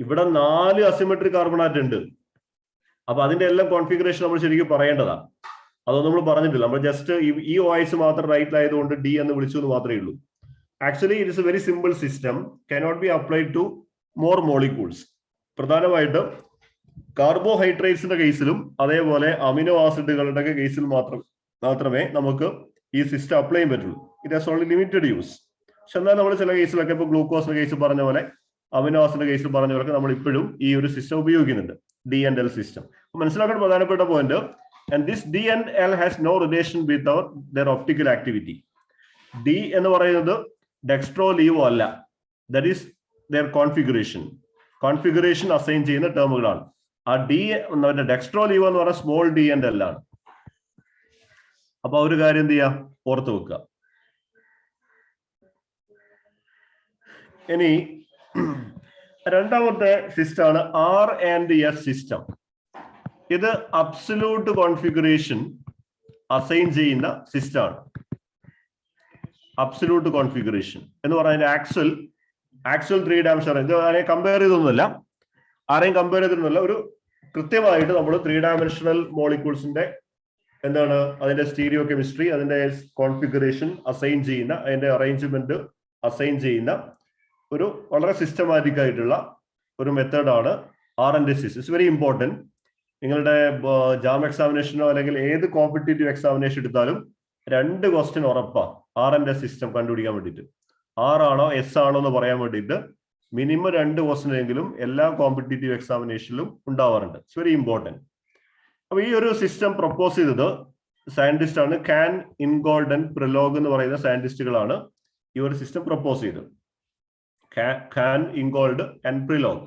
ഇവിടെ 4 അസിമെട്രിക് കാർബണാറ്റ് ഉണ്ട്. അപ്പൊ അതിന്റെ എല്ലാം കോൺഫിഗറേഷൻ നമ്മൾ ശരിക്കും പറയേണ്ടതാണ്. അതൊന്നും നമ്മൾ പറഞ്ഞിട്ടില്ല. നമ്മൾ ജസ്റ്റ് ഈ OH മാത്രം റൈറ്റിലായതുകൊണ്ട് ഡി എന്ന് വിളിച്ചു എന്ന് മാത്രമേ ഉള്ളൂ. Actually it is a very simple system, cannot be applied to more molecules. പ്രധാനമായിട്ടും കാർബോഹൈഡ്രേറ്റ്സിന്റെ കേസിലും അതേപോലെ അമിനോ ആസിഡുകളുടെ കേസിൽ മാത്രമേ നമുക്ക് ഈ സിസ്റ്റം അപ്ലൈ ചെയ്യാൻ പറ്റുള്ളൂ. It has only limited use. പക്ഷെ എന്നാൽ നമ്മൾ ചില കേസിലൊക്കെ ഇപ്പൊ ഗ്ലൂക്കോസിന്റെ കേസിൽ പറഞ്ഞ പോലെ, അമിനോ ആസിഡിന്റെ കേസിൽ പറഞ്ഞ പോലെ നമ്മൾ ഇപ്പോഴും ഈ ഒരു സിസ്റ്റം ഉപയോഗിക്കുന്നുണ്ട്, D&L സിസ്റ്റം. മനസ്സിലാക്കാൻ പ്രധാനപ്പെട്ട point, and this D&L has no relation with their optical activity. D എന്ന് പറയുന്നത് ഡെക്സ്ട്രോ ലീവോ അല്ല, that is their configuration assign ചെയ്യുന്ന ടേമുകളാണ്. ആ ഡി ഡെക്സ്ട്രോ ലീവോ എന്ന് പറഞ്ഞാൽ സ്മോൾ D&L ആണ്. അപ്പൊ ഒരു കാര്യം എന്ത് ചെയ്യാ, ഓർത്ത് വെക്കുക. ഇനി രണ്ടാമത്തെ സിസ്റ്റം ആണ് R&S സിസ്റ്റം. ഇത് അബ്സല്യൂട്ട് കോൺഫിഗറേഷൻ അസൈൻ ചെയ്യുന്ന സിസ്റ്റം ആണ്. അബ്സല്യൂട്ട് കോൺഫിഗറേഷൻ എന്ന് പറഞ്ഞാൽ ആക്ച്വൽ 3 ഡയമെൻഷൻ. ഇത് ആരെയും കമ്പയർ ചെയ്തൊന്നുമില്ല, ഒരു കൃത്യമായിട്ട് നമ്മൾ 3 ഡയമെൻഷണൽ മോളിക്യൂൾസിന്റെ എന്താണ് അതിന്റെ സ്റ്റീരിയോ കെമിസ്ട്രി, അതിന്റെ കോൺഫിഗറേഷൻ അസൈൻ ചെയ്യുന്ന, അതിന്റെ അറേഞ്ച്മെന്റ് അസൈൻ ചെയ്യുന്ന ഒരു വളരെ സിസ്റ്റമാറ്റിക് ആയിട്ടുള്ള ഒരു മെത്തേഡാണ് R&S system. It's very important. നിങ്ങളുടെ ജാം എക്സാമിനേഷനോ അല്ലെങ്കിൽ ഏത് കോമ്പറ്റേറ്റീവ് എക്സാമിനേഷൻ എടുത്താലും 2 ക്വസ്റ്റ്യൻ ഉറപ്പാണ് R&S സിസ്റ്റം കണ്ടുപിടിക്കാൻ വേണ്ടിയിട്ട്. R ആണോ S ആണോ എന്ന് പറയാൻ വേണ്ടിയിട്ട് മിനിമം 2 ക്വസ്റ്റ്യൻ എങ്കിലും എല്ലാ കോമ്പറ്റേറ്റീവ് എക്സാമിനേഷനിലും ഉണ്ടാവാറുണ്ട്. It's very important. അപ്പൊ ഈ ഒരു സിസ്റ്റം പ്രപ്പോസ് ചെയ്തത് സയന്റിസ്റ്റ് ആണ്. കാൻ, ഇൻഗോൾഡ് ആൻഡ് പ്രിലോഗ് എന്ന് പറയുന്ന സയന്റിസ്റ്റുകളാണ് ഈ ഒരു സിസ്റ്റം പ്രപ്പോസ് ചെയ്തത്. Cahn, Ingold and Prelog.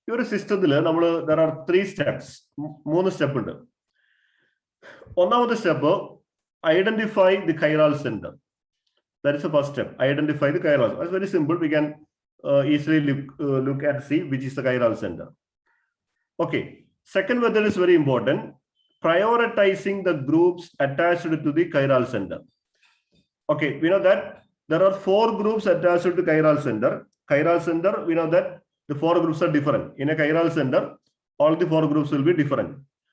ഈ ഒരു സിസ്റ്റത്തിൽ നമ്മൾ there are 3 steps, 3 സ്റ്റെപ്പ് ഉണ്ട്. ഒന്നാമത്തെ step, identify the chiral centre. That is the first step. Identify the chiral center. It's very simple. We can easily look and see which is the chiral center. Okay. Second method is very important. Prioritizing the groups attached to the chiral center. Okay. We know that there are 4 groups attached to chiral center. Chiral center, we know that the 4 groups are different. In a chiral center, all the 4 groups will be different.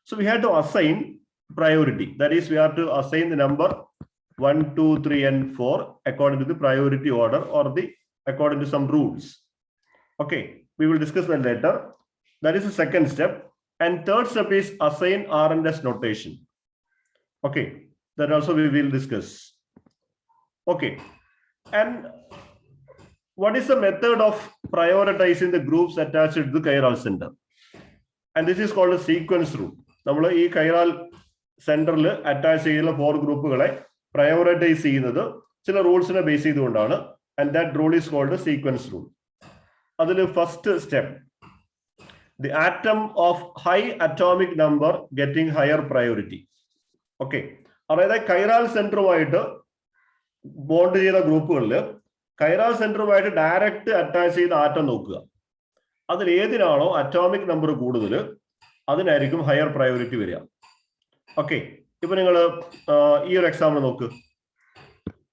So we have to assign priority. That is, we have to assign the number 1, 2, 3, and 4 according to the priority order or according to some rules. Okay, we will discuss that later. That is the second step. And third step is assign R&S notation. Okay, that also we will discuss. Okay, and what is the method of prioritizing the groups attached to the chiral center? And this is called a sequence rule. നമ്മൾ ഈ chiral സെന്ററിൽ attach ചെയ്യുന്ന 4 ഗ്രൂപ്പുകളെ prioritise ചെയ്യുന്നത് ചില റൂൾസിനെ base ചെയ്തുകൊണ്ടാണ്. And that rule is called sequence rule. അതിൽ first step, the atom of high atomic number getting higher priority. Okay, അതായത് കൈറാൽ സെന്ററുമായിട്ട് ബോണ്ട് ചെയ്ത ഗ്രൂപ്പുകളിൽ കൈറാൽ സെന്ററുമായിട്ട് ഡയറക്റ്റ് അറ്റാച്ച് ചെയ്ത ആറ്റം നോക്കുക. അതിൽ ഏതിനാണോ അറ്റോമിക് നമ്പർ കൂടുതൽ അതിനായിരിക്കും ഹയർ പ്രയോറിറ്റി വരിക. ഓക്കെ, ഇപ്പൊ നിങ്ങൾ ഈ ഒരു എക്സാമ്പിൾ നോക്ക്.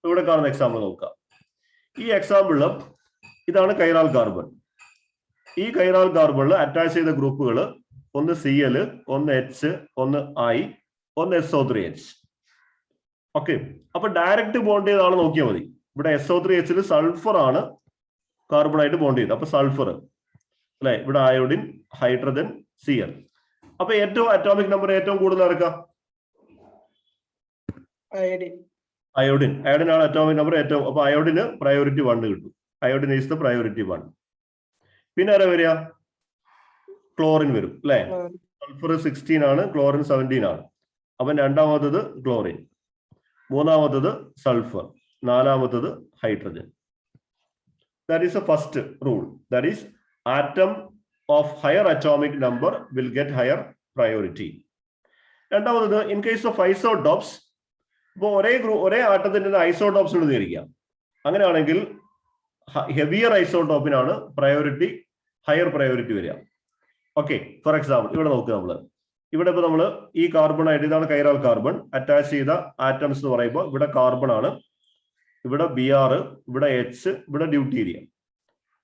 ഇവിടെ കാണുന്ന എക്സാമ്പിൾ നോക്കുക. ഈ എക്സാമ്പിളിൽ ഇതാണ് കൈറാൽ കാർബൺ. ഈ കൈറാൽ കാർബണിൽ അറ്റാച്ച് ചെയ്ത ഗ്രൂപ്പുകൾ ഒന്ന് Cl, ഒന്ന് H, ഒന്ന് I, ഒന്ന് SO3H. ഓക്കെ, അപ്പൊ ഡയറക്റ്റ് ബോണ്ട് ചെയ്താണ് നോക്കിയാൽ മതി. ഇവിടെ SO3H സൾഫർ ആണ് കാർബൺ ആയിട്ട് ബോണ്ട് ചെയ്തത്. അപ്പൊ സൾഫർ അല്ലെ, ഇവിടെ അയോഡിൻ, ഹൈഡ്രജൻ, Cl. അപ്പൊ ഏറ്റവും അറ്റോമിക് നമ്പർ ഏറ്റവും കൂടുതൽ ഇറക്കാം അയോഡിൻ. അയോഡിൻ ആണ് അറ്റോമിക് നമ്പർ ഏറ്റവും. അപ്പൊ അയോഡിന് പ്രയോറിറ്റി 1 കിട്ടും. Iodine is the priority 1. പിന്നെ ആരാ വരിക? ക്ലോറിൻ വരും അല്ലെ. സൾഫർ 16 ആണ്, ക്ലോറിൻ 17 ആണ്. അപ്പൊ രണ്ടാമത്തത് ക്ലോറിൻ, മൂന്നാമത്തത് സൾഫർ, നാലാമത്തത് hydrogen. That is the first rule. That is, atom of higher atomic number will get higher priority. രണ്ടാമത്, in case of isotopes, ഇപ്പോൾ ഒരേ ആറ്റത്തിന്റെ ഐസോടോപ്സ് ഉണ്ടെന്ന് വിചാരിക്കാം. അങ്ങനെയാണെങ്കിൽ ഹെവിയർ ഐസോടോപ്പിനാണ് ഹയർ പ്രയോറിറ്റി വരിക. ഓക്കെ, ഫോർ എക്സാമ്പിൾ ഇവിടെ നോക്കുക. ഇവിടെ ഇപ്പൊ നമ്മൾ ഈ കാർബൺ ആയിട്ട്, ഇതാണ് കൈറാൽ കാർബൺ, അറ്റാച്ച് ചെയ്ത ആറ്റംസ് എന്ന് പറയുമ്പോൾ ഇവിടെ കാർബൺ ആണ്, ഇവിടെ Br, ഇവിടെ H, ഇവിടെ ഡ്യൂട്ടീരിയം.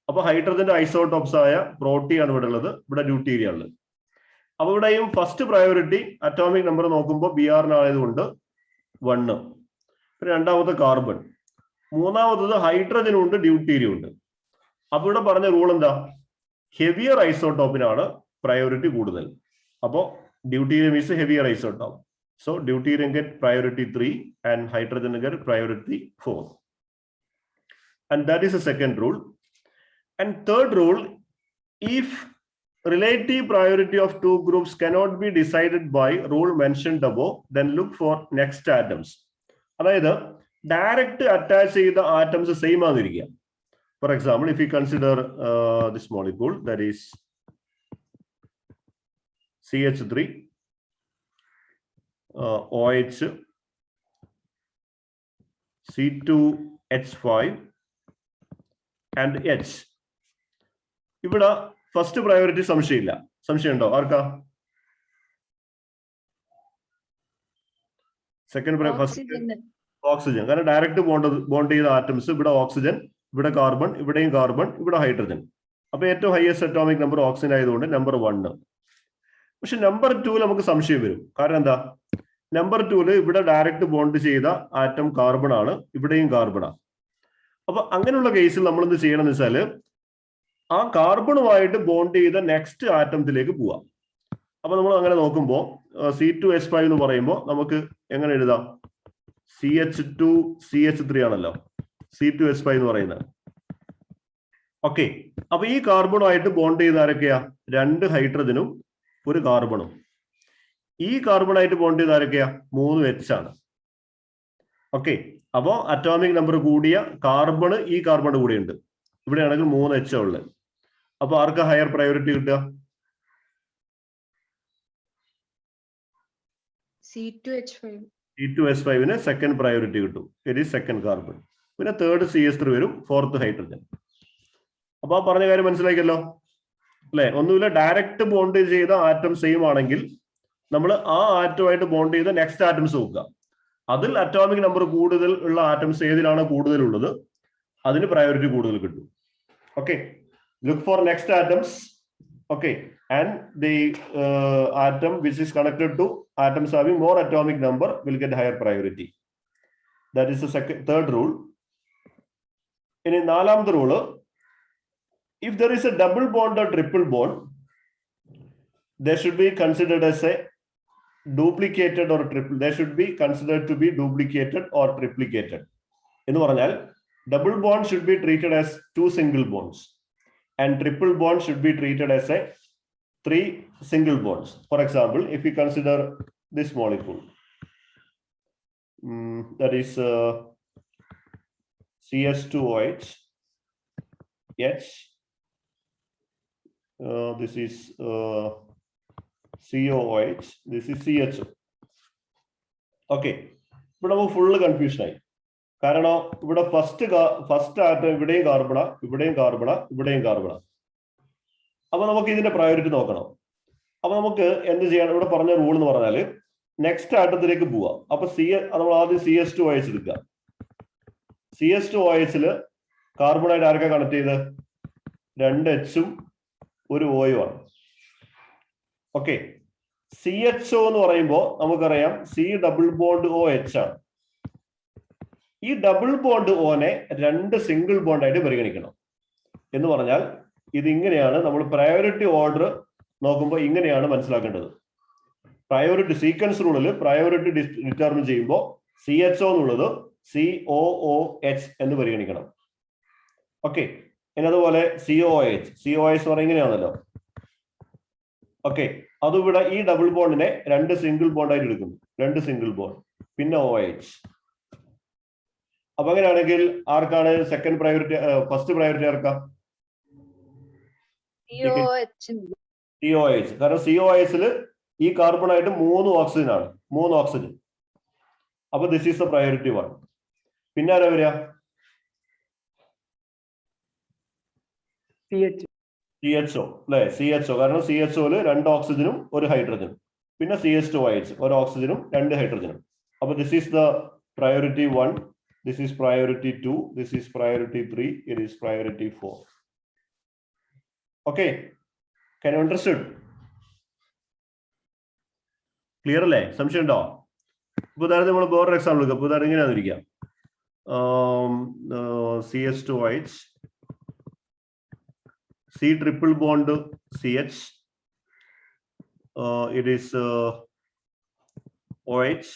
അപ്പൊ ഹൈഡ്രജന്റെ ഐസോടോപ്സ് ആയ പ്രോട്ടീൻ ആണ് ഇവിടെ ഉള്ളത്, ഇവിടെ ഡ്യൂട്ടീരിയം ഉള്ളത്. അപ്പൊ ഇവിടെയും ഫസ്റ്റ് പ്രയോറിറ്റി അറ്റോമിക് നമ്പർ നോക്കുമ്പോൾ Br-നായതുകൊണ്ട് 1. പിന്നെ രണ്ടാമത്തെ കാർബൺ, മൂന്നാമത്തത് ഹൈഡ്രജനും ഉണ്ട്, ഡ്യൂട്ടീരിയം ഉണ്ട്. അപ്പൊ ഇവിടെ പറഞ്ഞ റൂൾ എന്താ? ഹെവിയർ ഐസോടോപ്പിനാണ് പ്രയോറിറ്റി കൂടുതൽ. അപ്പോ deuterium is heavier isotope. So deuterium get priority 3 and hydrogen get priority 4. And that is the second rule. And third rule, if relative priority of two groups cannot be decided by rule mentioned above, then look for next atoms. അതായത് direct attach ചെയ്ത atoms same ആയിരിക്കുക. For example, if you consider this molecule, that is CH3, OH, C2H5 and H. ഇവിടെ first priority സംശയമില്ല. സംശയമുണ്ടോ ആർക്കാ? Second oxygen. കാരണം direct bond ചെയ്ത atoms, ഇവിടെ ഓക്സിജൻ, ഇവിടെ കാർബൺ, ഇവിടെയും കാർബൺ, ഇവിടെ ഹൈഡ്രജൻ. അപ്പൊ ഏറ്റവും ഹയസ്റ്റ് അറ്റോമിക് നമ്പർ ഓക്സിജൻ ആയതുകൊണ്ട് നമ്പർ 1. പക്ഷെ നമ്പർ 2 നമുക്ക് സംശയം വരും. കാരണം എന്താ? നമ്പർ 2 ഇവിടെ ഡയറക്റ്റ് ബോണ്ട് ചെയ്ത ആറ്റം കാർബൺ ആണ്, ഇവിടെയും കാർബണാണ്. അപ്പൊ അങ്ങനെയുള്ള കേസിൽ നമ്മൾ എന്ത് ചെയ്യണം എന്ന് വെച്ചാല് ആ കാർബണുമായിട്ട് ബോണ്ട് ചെയ്ത നെക്സ്റ്റ് ആറ്റത്തിലേക്ക് പോവാം. അപ്പൊ നമ്മൾ അങ്ങനെ നോക്കുമ്പോൾ C2H5 എന്ന് പറയുമ്പോൾ നമുക്ക് എങ്ങനെ എഴുതാം? CH2CH3 ആണല്ലോ C2H5 എന്ന് പറയുന്നത്. ഓക്കെ, അപ്പൊ ഈ കാർബണുമായിട്ട് ബോണ്ട് ചെയ്ത ആരൊക്കെയാ? 2 ഹൈഡ്രജനും 1 കാർബണും. ഈ കാർബണായിട്ട് ബോണ്ട് ചെയ്ത ആരൊക്കെയാ? 3 H ആണ്. ഓക്കെ, അപ്പോ അറ്റോമിക് നമ്പർ കൂടിയ കാർബണ് ഈ കാർബൺ കൂടെ ഉണ്ട്. ഇവിടെയാണെങ്കിൽ 3 H ഉള്ളത്. അപ്പൊ ആർക്കാ ഹയർ പ്രയോറിറ്റി കിട്ടുക? C2H5 സെക്കൻഡ് പ്രയോറിറ്റി കിട്ടും. It is second carbon. പിന്നെ തേർഡ് CH3 വരും, ഫോർത്ത് ഹൈഡ്രജൻ. അപ്പൊ ആ പറഞ്ഞ കാര്യം മനസ്സിലാക്കിയല്ലോ അല്ലെ? ഒന്നുമില്ല, ഡയറക്റ്റ് ബോണ്ട് ചെയ്ത ആറ്റം സെയിം ആണെങ്കിൽ നമ്മൾ ആ ആറ്റമായിട്ട് ബോണ്ട് ചെയ്ത നെക്സ്റ്റ് ആറ്റംസ് നോക്കുക. അതിൽ അറ്റോമിക് നമ്പർ കൂടുതൽ ഉള്ള ആറ്റംസ് ഏതിനാണ് കൂടുതലുള്ളത് അതിന് പ്രയോറിറ്റി കൂടുതൽ കിട്ടും. Okay, look for next atoms. Okay, and the atom which is connected to atoms having more atomic number will get higher priority. That is the third rule. In നാലാമത്തെ rule, if there is a double bond or triple bond, they should be considered as a duplicated or triple. They should be considered to be duplicated or triplicated. എന്ന് പറഞ്ഞാൽ double bond should be treated as 2 single bonds and triple bond should be treated as a 3 single bonds. For example, if we consider this molecule, that is CS2OH, H, this is COOH, this is CHO. Okay, but now full confusion ആയി. കാരണം ഇവിടെ first atom ഇവിടെയും കാർബണ, ഇവിടെയും കാർബണ, ഇവിടെയും കാർബണ. അപ്പൊ നമുക്ക് ഇതിന്റെ priority നോക്കണം. അപ്പൊ നമുക്ക് എന്ത് ചെയ്യണം? ഇവിടെ പറഞ്ഞ റൂൾ എന്ന് പറഞ്ഞാല് നെക്സ്റ്റ് ആറ്റത്തിലേക്ക് പോവാം. അപ്പൊ നമ്മൾ ആദ്യം CS2OH എടുക്കുക. CS2OH കാർബണായിട്ട് ആരൊക്കെ കണക്ട് ചെയ്ത്? 2 Hഉം 1 Oയും ആണ്. ഓക്കെ, CHO എന്ന് പറയുമ്പോൾ നമുക്കറിയാം C ഡബിൾ ബോണ്ട് OH ആണ്. ഈ ഡബിൾ ബോണ്ട് ഓനെ 2 സിംഗിൾ ബോണ്ട് ആയിട്ട് പരിഗണിക്കണം. എന്ന് പറഞ്ഞാൽ ഇതിങ്ങനെയാണ് നമ്മൾ പ്രയോറിറ്റി ഓർഡർ നോക്കുമ്പോൾ ഇങ്ങനെയാണ് മനസ്സിലാക്കേണ്ടത്. പ്രയോറിറ്റി സീക്വൻസ് റൂളിൽ പ്രയോറിറ്റി ഡിറ്റർമിൻ ചെയ്യുമ്പോൾ CHO എന്നുള്ളത് COOH എന്ന് പരിഗണിക്കണം. ഓക്കെ, ഇനി അതുപോലെ COOH എന്ന് പറഞ്ഞാൽ ഇങ്ങനെയാണല്ലോ. ഓക്കെ, അതിവിടെ ഈ ഡബിൾ ബോണ്ടിനെ 2 സിംഗിൾ ബോണ്ട് ആയിട്ട് എടുക്കുന്നു. 2 സിംഗിൾ ബോണ്ട് പിന്നെ OH. അപ്പൊ അങ്ങനെയാണെങ്കിൽ ആർക്കാണ് സെക്കൻഡ് പ്രയോറിറ്റി? ഫസ്റ്റ് പ്രയോറിറ്റി ആർക്കാ? COOH. കാരണം COOH ഈ കാർബണായിട്ട് 3 ഓക്സിജൻ ആണ്. 3 ഓക്സിജൻ. അപ്പൊ ദിസ് ഈസ് ദ പ്രയോറിറ്റി 1. പിന്നെ ആരാ വരിക? CHO അല്ലെ? CHO. കാരണം CHOയില് 2 ഓക്സിജനും 1 ഹൈഡ്രജനും. പിന്നെ CH2OH 1 ഓക്സിജനും 2 ഹൈഡ്രജനും. അപ്പൊ this is the priority 1. This is priority 2. This is priority 3. It is priority 4. Okay, can you understood? Clear അല്ലേ? സംശയം ഉണ്ടോ? ഇപ്പൊ ഉദാഹരണം നമ്മൾ വേറൊരു എക്സാമ്പിൾ എടുക്കാം. ഇപ്പൊ ഉദാഹരണം ഇങ്ങനെയാന്ന് ഇരിക്കാം. CH2OH, C triple bond CH. It is OH,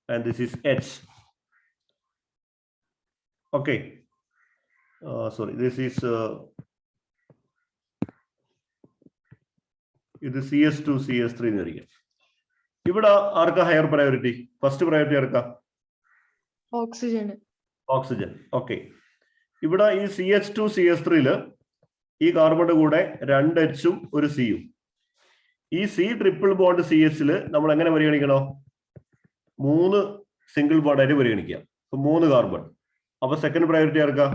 and this is H. Okay, sorry, this is ഇത് CS2 CS3 എന്ന് അറിയാം. ഇവിടെ ആർക്കാ ഹയർ പ്രയോറിറ്റി? ഫസ്റ്റ് പ്രയോറിറ്റി ആർക്കാ? ഓക്സിജൻ. ഓക്കെ, ഇവിടെ ഈ CH2 CS3 ഈ കാർബണിന്റെ കൂടെ 2 Hഉം 1 Cയും. ഈ C ട്രിപ്പിൾ ബോണ്ട് CH നമ്മൾ എങ്ങനെ പരിഗണിക്കണോ? 3 സിംഗിൾ ബോണ്ട് ആയിട്ട് പരിഗണിക്കുക. 3 കാർബൺ. അപ്പൊ സെക്കൻഡ് പ്രയോറിറ്റി ആർക്കാ?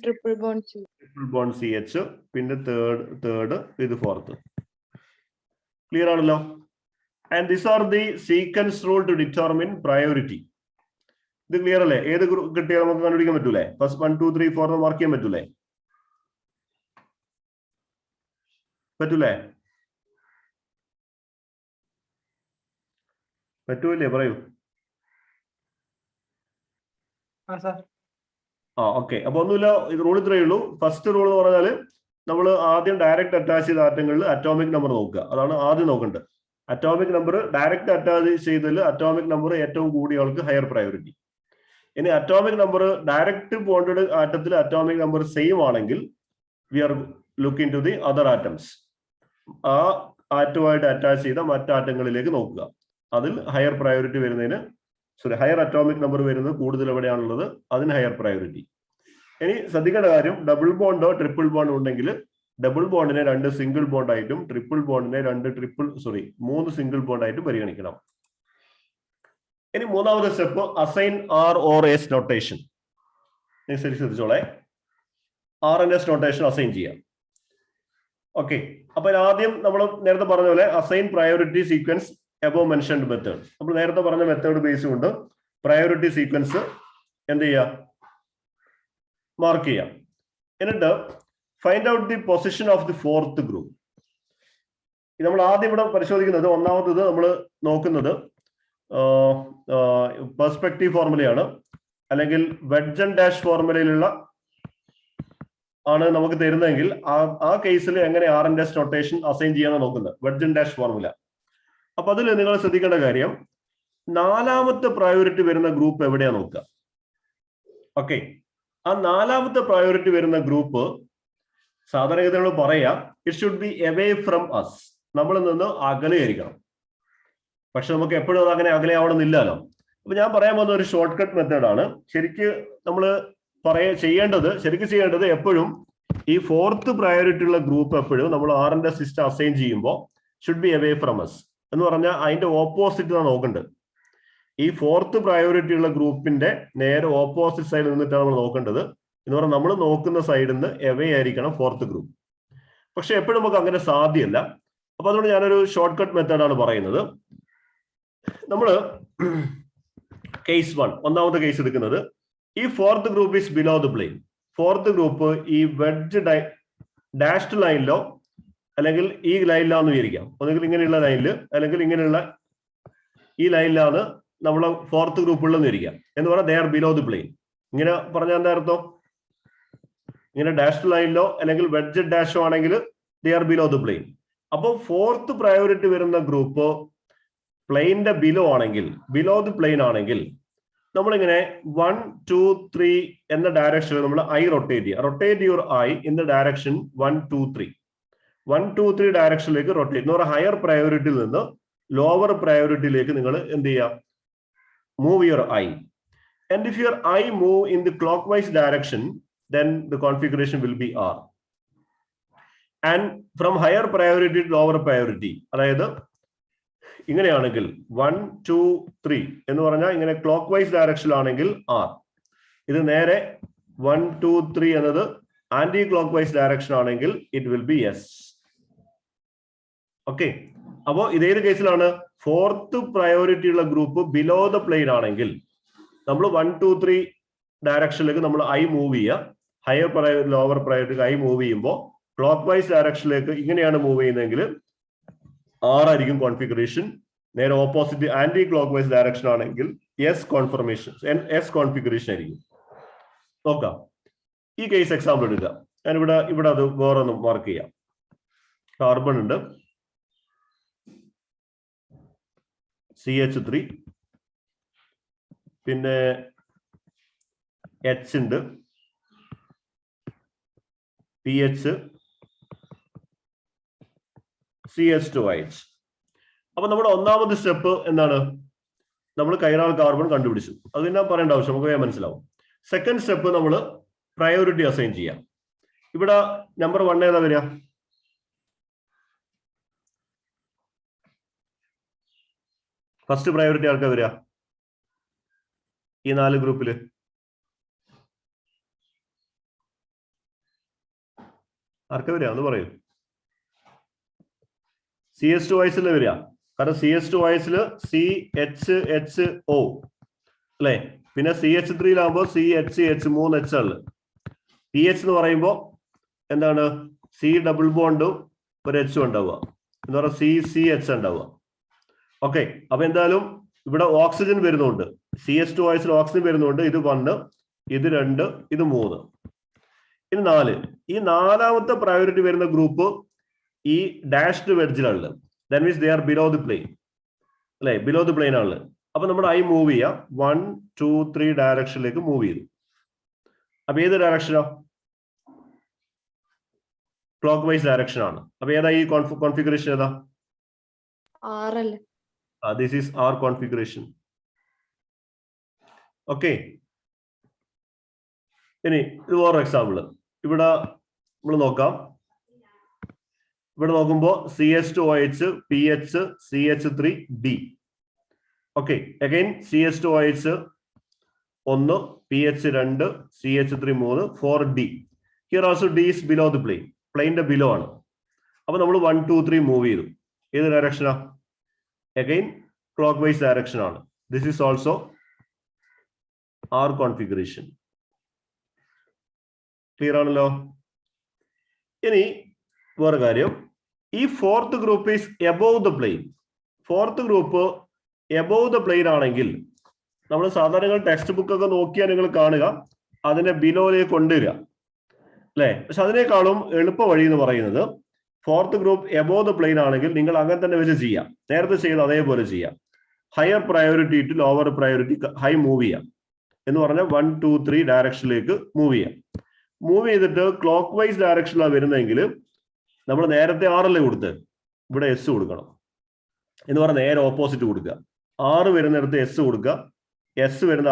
ട്രിപ്പിൾ ബോണ്ട് CH, പിന്നെ തേർഡ് ഇത് ഫോർത്ത്. ക്ലിയർ ആണല്ലോ? And this are the sequence rule two determine priority. ഇത് ക്ലിയർ അല്ലേ? ഏത് കിട്ടിയാൽ നമുക്ക് കണ്ടുപിടിക്കാൻ പറ്റൂലേ? ഫസ്റ്റ് 1 2 3 4 മാർക്ക് ചെയ്യാൻ പറ്റൂലേ? പറ്റൂലേ? പറയൂ. ഓക്കെ, അപ്പൊ ഒന്നുമില്ല, ഇത് റൂൾ ഇത്രയേ ഉള്ളൂ. ഫസ്റ്റ് റൂൾ എന്ന് പറഞ്ഞാൽ നമ്മൾ ആദ്യം ഡയറക്റ്റ് അറ്റാച്ച് ചെയ്ത ആറ്റങ്ങളിൽ അറ്റോമിക് നമ്പർ നോക്കുക. അതാണ് ആദ്യം നോക്കേണ്ടത്. അറ്റോമിക് നമ്പർ ഡയറക്റ്റ് അറ്റാച്ച് ചെയ്തതിൽ അറ്റോമിക് നമ്പർ ഏറ്റവും കൂടിയ ആൾക്ക് ഹയർ പ്രയോറിറ്റി. ഇനി അറ്റോമിക് നമ്പർ ഡയറക്റ്റ് ബോണ്ടഡ് ആറ്റത്തിൽ അറ്റോമിക് നമ്പർ സെയിം ആണെങ്കിൽ we are looking to the other atoms. ആ ആറ്റവുമായിട്ട് അറ്റാച്ച് ചെയ്ത മറ്റാറ്റങ്ങളിലേക്ക് നോക്കുക. അതിൽ ഹയർ പ്രയോറിറ്റി വരുന്നതിന് ഹയർ അറ്റോമിക് നമ്പർ വരുന്നത് കൂടുതൽ എവിടെയാണുള്ളത് അതിന് ഹയർ പ്രയോറിറ്റി. ഇനി ശ്രദ്ധിക്കേണ്ട കാര്യം, ഡബിൾ ബോണ്ടോ ട്രിപ്പിൾ ബോണ്ടോ ഉണ്ടെങ്കിൽ ഡബിൾ ബോണ്ടിനെ 2 സിംഗിൾ ബോണ്ട് ആയിട്ടും ട്രിപ്പിൾ ബോണ്ടിനെ 3 സിംഗിൾ ബോണ്ട് ആയിട്ടും പരിഗണിക്കണം. ഇനി മൂന്നാമത്തെ step assign R or S notation. ശരി, ശ്രദ്ധിച്ചോളെ. RNS നൊട്ടേഷൻ അസൈൻ ചെയ്യാം. ഓക്കെ, അപ്പൊ ആദ്യം നമ്മൾ നേരത്തെ പറഞ്ഞ പോലെ assign priority sequence above mentioned method. നമ്മൾ നേരത്തെ പറഞ്ഞ മെത്തേഡ് ബേസ് കൊണ്ട് പ്രയോറിറ്റി സീക്വൻസ് എന്ത് ചെയ്യാം? മാർക്ക് ചെയ്യാം. എന്നിട്ട് find out the position of the fourth group. നമ്മൾ ആദ്യം ഇവിടെ പരിശോധിക്കുന്നത്, ഒന്നാമത്തത് നമ്മൾ നോക്കുന്നത് പെർസ്പെക്റ്റീവ് ഫോർമുലയാണ്, അല്ലെങ്കിൽ വെഡ്ജ് ആൻഡ് ഡാഷ് ഫോർമുലയിലുള്ള ആണ് നമുക്ക് തരുന്നതെങ്കിൽ ആ കേസിൽ എങ്ങനെ R N dash notation assign ചെയ്യാനാണ് നോക്കുന്നത്, വെഡ്ജ് ആൻഡ് ഡാഷ് ഫോർമുല. അപ്പൊ അതിൽ നിങ്ങൾ ശ്രദ്ധിക്കേണ്ട കാര്യം, നാലാമത്തെ പ്രയോറിറ്റി വരുന്ന ഗ്രൂപ്പ് എവിടെയാ നോക്കുക. ഓക്കെ, ആ നാലാമത്തെ പ്രയോറിറ്റി വരുന്ന ഗ്രൂപ്പ് സാധാരണഗതികൾ പറയാം it should be away from us, നമ്മളിൽ നിന്ന് അകലെയായിരിക്കണം. പക്ഷെ നമുക്ക് എപ്പോഴും അത് അങ്ങനെ അകലെ ആവണമെന്നില്ലല്ലോ. അപ്പൊ ഞാൻ പറയാൻ പോകുന്ന ഒരു ഷോർട്ട് കട്ട് മെത്തേഡാണ്. നമ്മൾ ചെയ്യേണ്ടത് എപ്പോഴും ഈ ഫോർത്ത് പ്രയോറിറ്റി ഉള്ള ഗ്രൂപ്പ് എപ്പോഴും നമ്മൾ ആറിന്റെ സിസ്റ്റം അസൈൻ ചെയ്യുമ്പോൾ should be away from us എന്ന് പറഞ്ഞാൽ അതിന്റെ ഓപ്പോസിറ്റ് ആണ് നോക്കേണ്ടത്. ഈ ഫോർത്ത് പ്രയോറിറ്റി ഉള്ള ഗ്രൂപ്പിന്റെ നേരെ ഓപ്പോസിറ്റ് സൈഡിൽ നിന്നിട്ടാണ് നമ്മൾ നോക്കേണ്ടത്. എന്ന് പറഞ്ഞാൽ നമ്മൾ നോക്കുന്ന സൈഡിൽ നിന്ന് എവേ ആയിരിക്കണം ഫോർത്ത് ഗ്രൂപ്പ്. പക്ഷെ എപ്പോഴും നമുക്ക് അങ്ങനെ സാധ്യമല്ല. അപ്പൊ അതുകൊണ്ട് ഞാനൊരു ഷോർട്ട് കട്ട് മെത്തേഡാണ് പറയുന്നത്. നമ്മൾ കേസ് 1, ഒന്നാമത്തെ കേസ് എടുക്കുന്നത്, ഈ fourth group is below the plane. Fourth group ഈ വെഡ്ജ് ഡാഷ്ഡ് ലൈനിലോ അല്ലെങ്കിൽ ഈ ലൈനിലാന്ന് വിചാരിക്കാം. ഒന്നുകിൽ ഇങ്ങനെയുള്ള ലൈനിൽ അല്ലെങ്കിൽ ഇങ്ങനെയുള്ള ഈ ലൈനിലാണ് നമ്മളെ ഫോർത്ത് ഗ്രൂപ്പ് ഉള്ളതെന്ന് വിചാരിക്കാം. എന്ന് പറഞ്ഞാൽ ദേ ആർ ബിലോ ദി പ്ലെയിൻ. ഇങ്ങനെ പറഞ്ഞാൽ എന്താ അർത്ഥം? ഇങ്ങനെ ഡാഷ്ഡ് ലൈനിലോ അല്ലെങ്കിൽ വെഡ്ജ് ഡാഷോ ആണെങ്കിൽ they are below the plane. അപ്പോൾ ഫോർത്ത് പ്രയോറിറ്റി വരുന്ന ഗ്രൂപ്പ് പ്ലെയിന്റെ ബിലോ ആണെങ്കിൽ, ബിലോ ദി പ്ലെയിൻ ആണെങ്കിൽ നമ്മളിങ്ങനെ 1, 2, 3 എന്ന ഡയറക്ഷനിൽ നമ്മൾ ഐ റൊട്ടേറ്റ് ചെയ്യുക. Rotate your eye in the direction 1, 2, 3. 1, 2, 3 ഡയറക്ഷനിലേക്ക് റൊട്ടേറ്റ്. എന്ന് പറഞ്ഞാൽ ഹയർ പ്രയോറിറ്റിയിൽ നിന്ന് ലോവർ പ്രയോറിറ്റിയിലേക്ക് നിങ്ങൾ എന്ത് ചെയ്യുക? Move your I. And if your I move in the clock vice direction then the configuration will be R. And from higher priority to lower priority, അതായത് ഇങ്ങനെയാണെങ്കിൽ 1, 2, 3 എന്ന് പറഞ്ഞാൽ ഇങ്ങനെ ക്ലോക്ക് വൈസ് ഡയറക്ഷനിലാണെങ്കിൽ R. ഇത് നേരെ 1, 2, 3 എന്നത് ആന്റി ക്ലോക്ക് വൈസ് ഡയറക്ഷൻ ആണെങ്കിൽ it will be S. Okay, അപ്പോ ഇതേത് കേസിലാണ്? ഫോർത്ത് പ്രയോറിറ്റി ഉള്ള ഗ്രൂപ്പ് ബിലോ ദ പ്ലെയിൻ ആണെങ്കിൽ നമ്മൾ 1, 2, 3 ഡയറക്ഷനിലേക്ക് നമ്മൾ ഐ മൂവ് ചെയ്യുക. ഹയർ പ്രയോറിറ്റി ലോവർ പ്രയോറിറ്റി ഐ മൂവ് ചെയ്യുമ്പോൾ ക്ലോക്ക് വൈസ് ഡയറക്ഷനിലേക്ക് ഇങ്ങനെയാണ് മൂവ് ചെയ്യുന്നതെങ്കിൽ ആർ ആയിരിക്കും കോൺഫിഗറേഷൻ. നേരെ opposite anti clock vice direction ആണെങ്കിൽ എസ് കോൺഫിഗറേഷൻ ആയിരിക്കും. നോക്കാം, ഈ കേസ് എക്സാമ്പിൾ എടുക്കുക. ഞാൻ ഇവിടെ അത് വേറെ ഒന്ന് മാർക്ക് ചെയ്യാം. കാർബൺ ഉണ്ട്, CH3, പിന്നെ H ഉണ്ട്, PH, CH2OH. അപ്പൊ നമ്മുടെ ഒന്നാമത്തെ സ്റ്റെപ്പ് എന്താണ്? നമ്മൾ കൈറാൾ കാർബൺ കണ്ടുപിടിച്ചു. അത് ഞാൻ പറയേണ്ട ആവശ്യം, നമുക്ക് മനസ്സിലാവും. സെക്കൻഡ് സ്റ്റെപ്പ് നമ്മൾ പ്രയോറിറ്റി അസൈൻ ചെയ്യാം. ഇവിടെ നമ്പർ 1 ഏതാ വരിക? ഫസ്റ്റ് പ്രയോറിറ്റി ആർക്കാ വരിക ഈ 4 ഗ്രൂപ്പില്? ആർക്കാ വരിക എന്ന് പറയൂ. CH2OH വരിക. കാരണം CH2OH CHHO അല്ലെ, പിന്നെ CH3 CHH 3 H ഉള്ളത്. PH എന്ന് പറയുമ്പോൾ എന്താണ്? C ഡബിൾ ബോണ്ടും ഒരു H ഉണ്ടാവുക, എന്ന് പറഞ്ഞാൽ CCH ഉണ്ടാവുക. ഓക്കെ, അപ്പൊ എന്തായാലും ഇവിടെ ഓക്സിജൻ വരുന്നുണ്ട്. CH2OH ഓക്സിജൻ വരുന്നുണ്ട്. ഇത് 1, ഇത് 2, ഇത് 3, ഇത് 4. ഈ നാലാമത്തെ പ്രയോറിറ്റി വരുന്ന ഗ്രൂപ്പ് ഈ ഡാഷ്ഡ് വെഡ്ജിലാണ്. That means they are below the plane അല്ലെ, ബിലോ ദി പ്ലെയിൻ ആണ്. അപ്പൊ നമ്മുടെ ഐ മൂവ് ചെയ്യാം 1, 2, 3 ഡയറക്ഷനിലേക്ക് മൂവ് ചെയ്തു. അപ്പൊ ഏത് ഡയറക്ഷനാ? ക്ലോക്ക് വൈസ് ഡയറക്ഷൻ ആണ്. അപ്പൊ ഏതാ ഈ കോൺഫിഗറേഷൻ? ഏതാ? This is R configuration. Okay, ഇനി ഇത് വേറെ എക്സാമ്പിൾ. ഇവിടെ നമ്മൾ നോക്കാം. ഇവിടെ നോക്കുമ്പോൾ CH2OH, PH, CH3, D. Okay, again CH2OH 1, PH 2, CH3 3, 4, D. Here also D is below the plane. പ്ലെയിന്റെ ബിലോ ആണ്. അപ്പൊ നമ്മൾ 1, 2, 3 മൂവ് ചെയ്തു. ഏത് ഡയറക്ഷനാ? അഗൈൻ ക്ലോക്ക് വൈസ് ഡയറക്ഷൻ ആണ്. This is also R configuration. Clear ആണല്ലോ? ഇനി വേറെ കാര്യം, ഈ fourth group is above the plane. Fourth group above the plane ആണെങ്കിൽ നമ്മൾ സാധാരണ ടെക്സ്റ്റ് ബുക്ക് ഒക്കെ നോക്കിയാൽ നിങ്ങൾ കാണുക അതിനെ ബിലോയിലേക്ക് കൊണ്ടുവരിക അല്ലെ. പക്ഷെ അതിനേക്കാളും എളുപ്പ വഴി എന്ന് പറയുന്നത് fourth group above the plane ആണെങ്കിൽ നിങ്ങൾ അങ്ങനെ തന്നെ വെച്ച് ചെയ്യാം. നേരത്തെ ചെയ്ത് അതേപോലെ ചെയ്യാം. Higher priority to lower priority high move ചെയ്യാം എന്ന് പറഞ്ഞാൽ 1 2 3 ഡയറക്ഷനിലേക്ക് മൂവ് ചെയ്യാം. മൂവ് ചെയ്തിട്ട് ക്ലോക്ക് വൈസ് ഡയറക്ഷനിലാണ് വരുന്നതെങ്കിൽ നമ്മൾ നേരത്തെ ആറല്ലേ കൊടുത്ത് ഇവിടെ എസ് കൊടുക്കണം എന്ന് പറഞ്ഞാൽ നേരെ ഓപ്പോസിറ്റ് കൊടുക്കുക. 6 വരുന്നിടത്ത് എസ് കൊടുക്കുക. എസ് വരുന്ന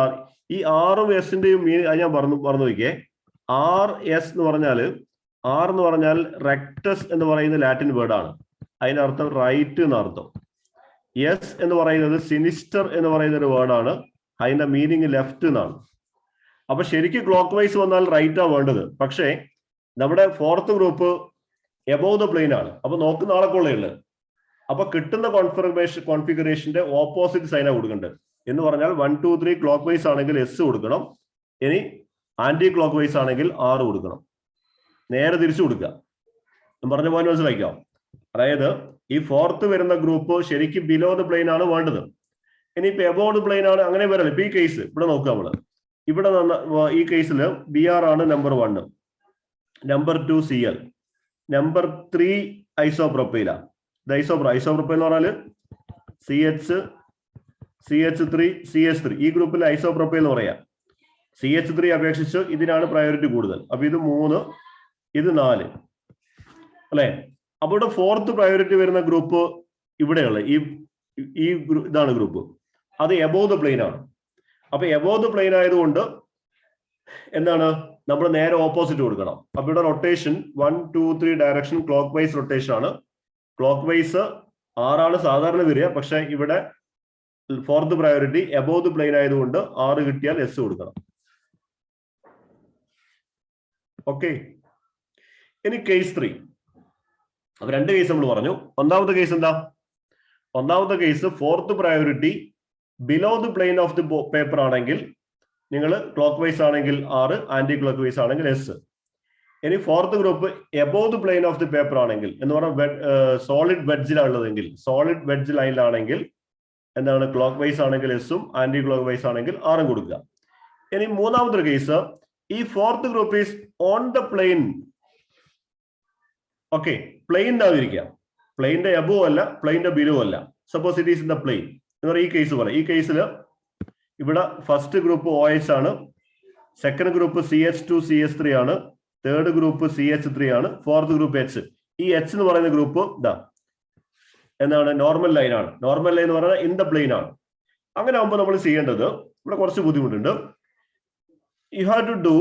ഈ ആറും എസിന്റെയും ഞാൻ മറന്നു നോക്കിയേ. RS എന്ന് പറഞ്ഞാൽ റെക്ടസ് എന്ന് പറയുന്ന ലാറ്റിൻ വേർഡാണ്. അതിന്റെ അർത്ഥം റൈറ്റ് എന്ന അർത്ഥം. എസ് എന്ന് പറയുന്നത് സിനിസ്റ്റർ എന്ന് പറയുന്ന ഒരു വേർഡാണ്. അതിന്റെ മീനിങ് ലെഫ്റ്റ് എന്നാണ്. അപ്പൊ ശരിക്കും ക്ലോക്ക് വൈസ് വന്നാൽ റൈറ്റാ വേണ്ടത്. പക്ഷേ നമ്മുടെ fourth group above the plane ആണ്. അപ്പൊ നോക്കുന്ന ആളൊക്കെയുള്ളത്. അപ്പൊ കിട്ടുന്ന കോൺഫിഗറേഷന്റെ ഓപ്പോസിറ്റ് സൈനാണ് കൊടുക്കേണ്ടത്. എന്ന് പറഞ്ഞാൽ 1 2 3 ക്ലോക്ക് വൈസ് ആണെങ്കിൽ എസ് കൊടുക്കണം. ഇനി ആന്റി ക്ലോക്ക് വൈസ് ആണെങ്കിൽ 6 കൊടുക്കണം. നേരെ തിരിച്ചു കൊടുക്കുക. പറഞ്ഞ പോലെ മനസ്സിലാക്കാം. അതായത് ഈ ഫോർത്ത് വരുന്ന ഗ്രൂപ്പ് ശരിക്കും ബിലോ ദ പ്ലെയിൻ ആണ് വേണ്ടത്. ഇനിയിപ്പോ എബോവ് ദ പ്ലെയിൻ ആണ് അങ്ങനെ വരല്ല. ഇപ്പൊ ഈ കേസ് ഇവിടെ നോക്കുക നമ്മള്. ഇവിടെ ഈ കേസിൽ BR ആണ് നമ്പർ 1, നമ്പർ 2 CL, നമ്പർ 3 ഐസോപ്രോപ്പൈല. ഇത് ഐസോപ്രോപ്പൈൽ എന്ന് പറഞ്ഞാല് CH3 CH3 ഈ ഗ്രൂപ്പിൽ ഐസോപ്രോപ്പൈൽ എന്ന് പറയാം. CH3 അപേക്ഷിച്ച് ഇതിനാണ് പ്രയോറിറ്റി കൂടുതൽ. അപ്പൊ ഇത് 3, ഇത് 4 അല്ലെ. അപ്പൊ ഇവിടെ ഫോർത്ത് പ്രയോറിറ്റി വരുന്ന ഗ്രൂപ്പ് ഇവിടെയുള്ള ഇതാണ് ഗ്രൂപ്പ്. അത് എബോവ് ദ പ്ലെയിൻ ആണ്. അപ്പൊ എബോവ് ദ പ്ലെയിൻ ആയതുകൊണ്ട് എന്താണ് നമ്മൾ നേരെ ഓപ്പോസിറ്റ് കൊടുക്കണം. അപ്പൊ ഇവിടെ rotation 1 2 3 direction clock vice rotation ആണ്. ക്ലോക്ക് വൈസ് 6 ആണ് സാധാരണ വരിക. പക്ഷെ ഇവിടെ fourth priority above the plane ആയതുകൊണ്ട് 6 കിട്ടിയാൽ എസ് കൊടുക്കണം. ഓക്കെ. ഇനി കേസ് 3. അപ്പൊ 2 കേസ് നമ്മൾ പറഞ്ഞു. ഒന്നാമത്തെ കേസ് എന്താ? ഒന്നാമത്തെ case fourth priority below the plain of the paper ആണെങ്കിൽ നിങ്ങൾ ക്ലോക്ക് വൈസ് ആണെങ്കിൽ 6, ആന്റി ക്ലോക്ക് വൈസ് ആണെങ്കിൽ എസ്. ഇനി fourth group above the plain of the paper ആണെങ്കിൽ എന്ന് പറഞ്ഞാൽ സോളിഡ് വെഡ്ജിലാണുള്ളതെങ്കിൽ, സോളിഡ് വെഡ്ജ് ലൈനിലാണെങ്കിൽ എന്താണ് ക്ലോക്ക് വൈസ് ആണെങ്കിൽ എസും ആന്റി ക്ലോക്ക് വൈസ് ആണെങ്കിൽ 6 കൊടുക്കുക. ഇനി മൂന്നാമത്തെ കേസ് ഈ fourth group is on the plane. Okay, പ്ലെയിൻ്റെ ആയിരിക്കാം. പ്ലെയിൻ്റെ എബോവ് അല്ല, പ്ലെയിൻ്റെ ബിലോ അല്ല. Suppose it is in the plane എന്ന് പറഞ്ഞാൽ ഈ കേസ് പോലെ. ഈ കേസിൽ ഇവിടെ ഫസ്റ്റ് ഗ്രൂപ്പ് OH ആണ്, സെക്കൻഡ് ഗ്രൂപ്പ് CH2 CH3 ആണ്, തേർഡ് ഗ്രൂപ്പ് CH3 ആണ്, ഫോർത്ത് ഗ്രൂപ്പ് H. ഈ H എന്ന് പറയുന്ന ഗ്രൂപ്പ് ഇതാ എന്താണ് നോർമൽ ലൈൻ ആണ്. നോർമൽ ലൈൻ എന്ന് പറഞ്ഞാൽ ഇൻ ദ പ്ലെയിൻ ആണ്. അങ്ങനെ ആകുമ്പോൾ നമ്മൾ ചെയ്യേണ്ടത് ഇവിടെ കുറച്ച് ബുദ്ധിമുട്ടുണ്ട്. You have to do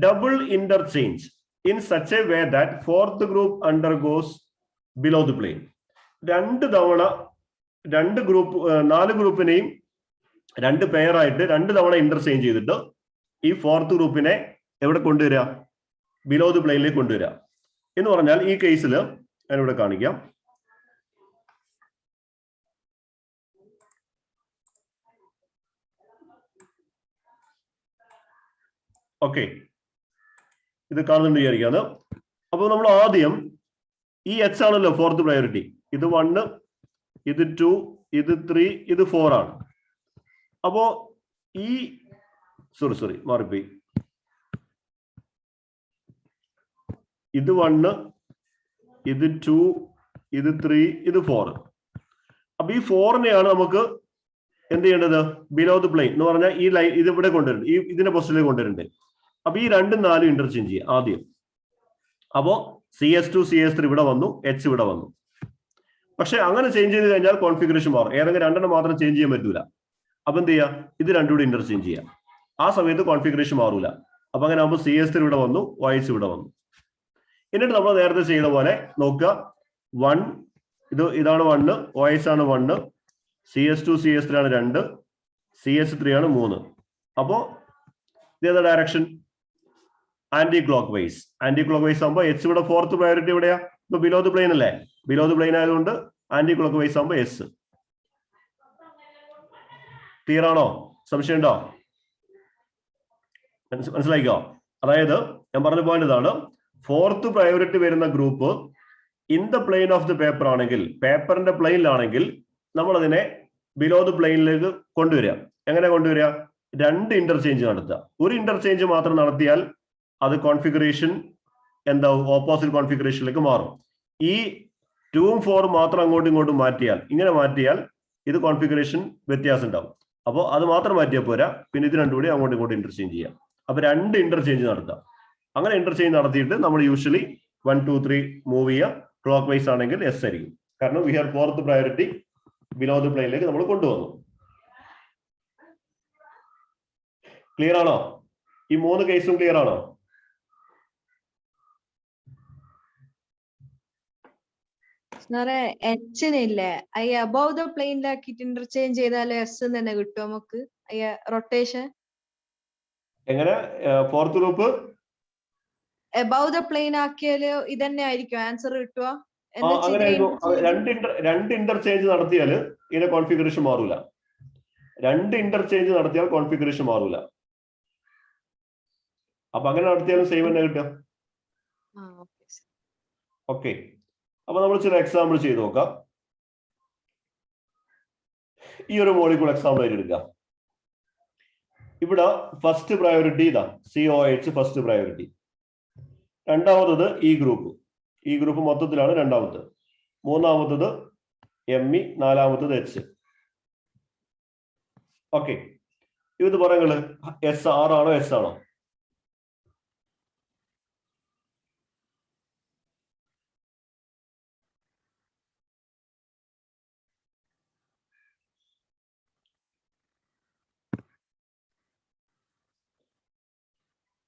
double interchange in such a way that fourth group undergoes below the plane. 2 തവണ 4 ഗ്രൂപ്പിനെയും 2 പെയറായിട്ട് 2 തവണ ഇന്റർചേഞ്ച് ചെയ്തിട്ട് ഈ ഫോർത്ത് ഗ്രൂപ്പിനെ എവിടെ കൊണ്ടുവരിക? ബിലോ ദി പ്ലെയിനിലേക്ക് കൊണ്ടുവരിക. എന്ന് പറഞ്ഞാൽ ഈ കേസിൽ ഞാനിവിടെ കാണിക്കാം. ഓക്കെ, ഇത് കാണുന്നുണ്ട് വിചാരിക്കാന്ന്. അപ്പൊ നമ്മൾ ആദ്യം ഈ H ആണല്ലോ ഫോർത്ത് പ്രയോറിറ്റി. ഇത് 1, ഇത് 2, ഇത് 3, ഇത് 4 ആണ്. അപ്പോ ഈ സോറി മാറിപ്പോയി. ഇത് 1, ഇത് 2, ഇത് 3, ഇത് 4. അപ്പൊ ഈ 4നെയാണ് നമുക്ക് എന്ത് ചെയ്യേണ്ടത്? ബിലോ ദി പ്ലെയിൻ എന്ന് പറഞ്ഞാൽ ഈ ലൈൻ ഇത് ഇവിടെ കൊണ്ടുവരുന്നുണ്ട്, ഇതിന്റെ പൊസിഷനിലേക്ക് കൊണ്ടുവരുന്നുണ്ട്. അപ്പൊ ഈ 2 4 ഇന്റർചേഞ്ച് ചെയ്യുക ആദ്യം. അപ്പോ CH2 CH3 ഇവിടെ വന്നു, H ഇവിടെ വന്നു. പക്ഷെ അങ്ങനെ ചേഞ്ച് ചെയ്ത് കഴിഞ്ഞാൽ കോൺഫിഗറേഷൻ മാറും. ഏതെങ്കിലും 2 മാത്രം ചേഞ്ച് ചെയ്യാൻ പറ്റൂല. അപ്പൊ എന്ത് ചെയ്യുക? ഇത് 2 കൂടി ഇന്റർചേഞ്ച് ചെയ്യുക. ആ സമയത്ത് കോൺഫിഗറേഷൻ മാറൂല. അപ്പൊ അങ്ങനെ ആകുമ്പോൾ CH3 ഇവിടെ വന്നു, OH ഇവിടെ വന്നു. എന്നിട്ട് നമ്മൾ നേരത്തെ ചെയ്ത പോലെ നോക്കുക. 1 ഇതാണ് 1, OH ആണ് 1, CH2 CH3 ആണ് 2, CH3 ആണ് 3. അപ്പോ ഇതേതാ direction? Anticlockwise. Anti clock vice ആകുമ്പോൾ H ഇവിടെ ഫോർത്ത് പ്രയോറിറ്റി എവിടെയാ? ഇപ്പൊ ബിലോ ദി പ്ലെയിൻ അല്ലേ? ബിലോ ദി പ്ലെയിൻ ആയതുകൊണ്ട് ആന്റി ക്ലോക്ക് വൈസ് ആകുമ്പോൾ S. ക്ലിയർ ആണോ? സംശയം ഉണ്ടോ? മനസ്സിലായിക്കോ? അതായത് ഞാൻ പറഞ്ഞ പോയിന്റ് ഇതാണ്. ഫോർത്ത് പ്രയോറിറ്റി വരുന്ന group in the plane of the paper ആണെങ്കിൽ, പേപ്പറിന്റെ പ്ലെയിനിലാണെങ്കിൽ നമ്മൾ അതിനെ ബിലോ ദ പ്ലെയിനിലേക്ക് കൊണ്ടുവരിക. എങ്ങനെ കൊണ്ടുവരിക? രണ്ട് ഇന്റർചേഞ്ച് നടത്തുക. ഒരു ഇന്റർചേഞ്ച് മാത്രം നടത്തിയാൽ അത് കോൺഫിഗറേഷൻ എന്താവും? ഓപ്പോസിറ്റ് കോൺഫിഗറേഷനിലേക്ക് മാറും. ഈ 2ഉം 4ഉം മാത്രം അങ്ങോട്ടും ഇങ്ങോട്ടും മാറ്റിയാൽ, ഇങ്ങനെ മാറ്റിയാൽ ഇത് കോൺഫിഗറേഷൻ വ്യത്യാസം ഉണ്ടാവും. അപ്പോൾ അത് മാത്രം മാറ്റിയാൽ പോരാ, പിന്നെ ഇത് രണ്ടും കൂടി അങ്ങോട്ടും ഇങ്ങോട്ടും ഇന്റർചേഞ്ച് ചെയ്യാം. അപ്പൊ രണ്ട് ഇന്റർചേഞ്ച് നടത്താം. അങ്ങനെ ഇന്റർചേഞ്ച് നടത്തിയിട്ട് നമ്മൾ യൂഷ്വലി 1 2 3 മൂവ് ചെയ്യുക. ക്ലോക്ക് വൈസ് ആണെങ്കിൽ എസ് ആയിരിക്കും. കാരണം we have fourth priority below the പ്ലെയിനിലേക്ക് നമ്മൾ കൊണ്ടുവന്നു. ക്ലിയർ ആണോ? ഈ 3 കേസും ക്ലിയർ ആണോ? എച്ചിനില്ലേ അബവ് ദ പ്ലെയിനിലാക്കിട്ട് ഇന്റർചേഞ്ച് ചെയ്താൽ എസ് തന്നെ കിട്ടും നമുക്ക് റൊട്ടേഷൻ. എങ്ങനെ fourth group above the plane ആക്കിയാല് ഇതന്നെ ആയിരിക്കും ആൻസർ കിട്ടുക? അങ്ങനെ രണ്ട് ഇന്റർചേഞ്ച് നടത്തിയാൽ ഇതിന്റെ കോൺഫിഗറേഷൻ മാറൂല. രണ്ട് ഇന്റർചേഞ്ച് നടത്തിയാൽ കോൺഫിഗറേഷൻ മാറൂല. അപ്പൊ അങ്ങനെ നടത്തിയാലും സെയിം തന്നെ കിട്ടുക. ഓക്കെ, അപ്പൊ നമ്മൾ ചില എക്സാമ്പിൾ ചെയ്ത് നോക്കാം. ഈ ഒരു മോളിക്കൂൾ എക്സാമ്പിൾ ആയിട്ട് എടുക്കാം. ഇവിടെ ഫസ്റ്റ് പ്രയോറിറ്റി ഇതാ COH ഫസ്റ്റ് പ്രയോറിറ്റി. രണ്ടാമത്തത് ഈ ഗ്രൂപ്പ് മൊത്തത്തിലാണ് രണ്ടാമത്തത്. മൂന്നാമത്തത് ME, നാലാമത്തത് H. ഓക്കെ, ഇത് പറയുന്നത് SR ആണോ S ആണോ?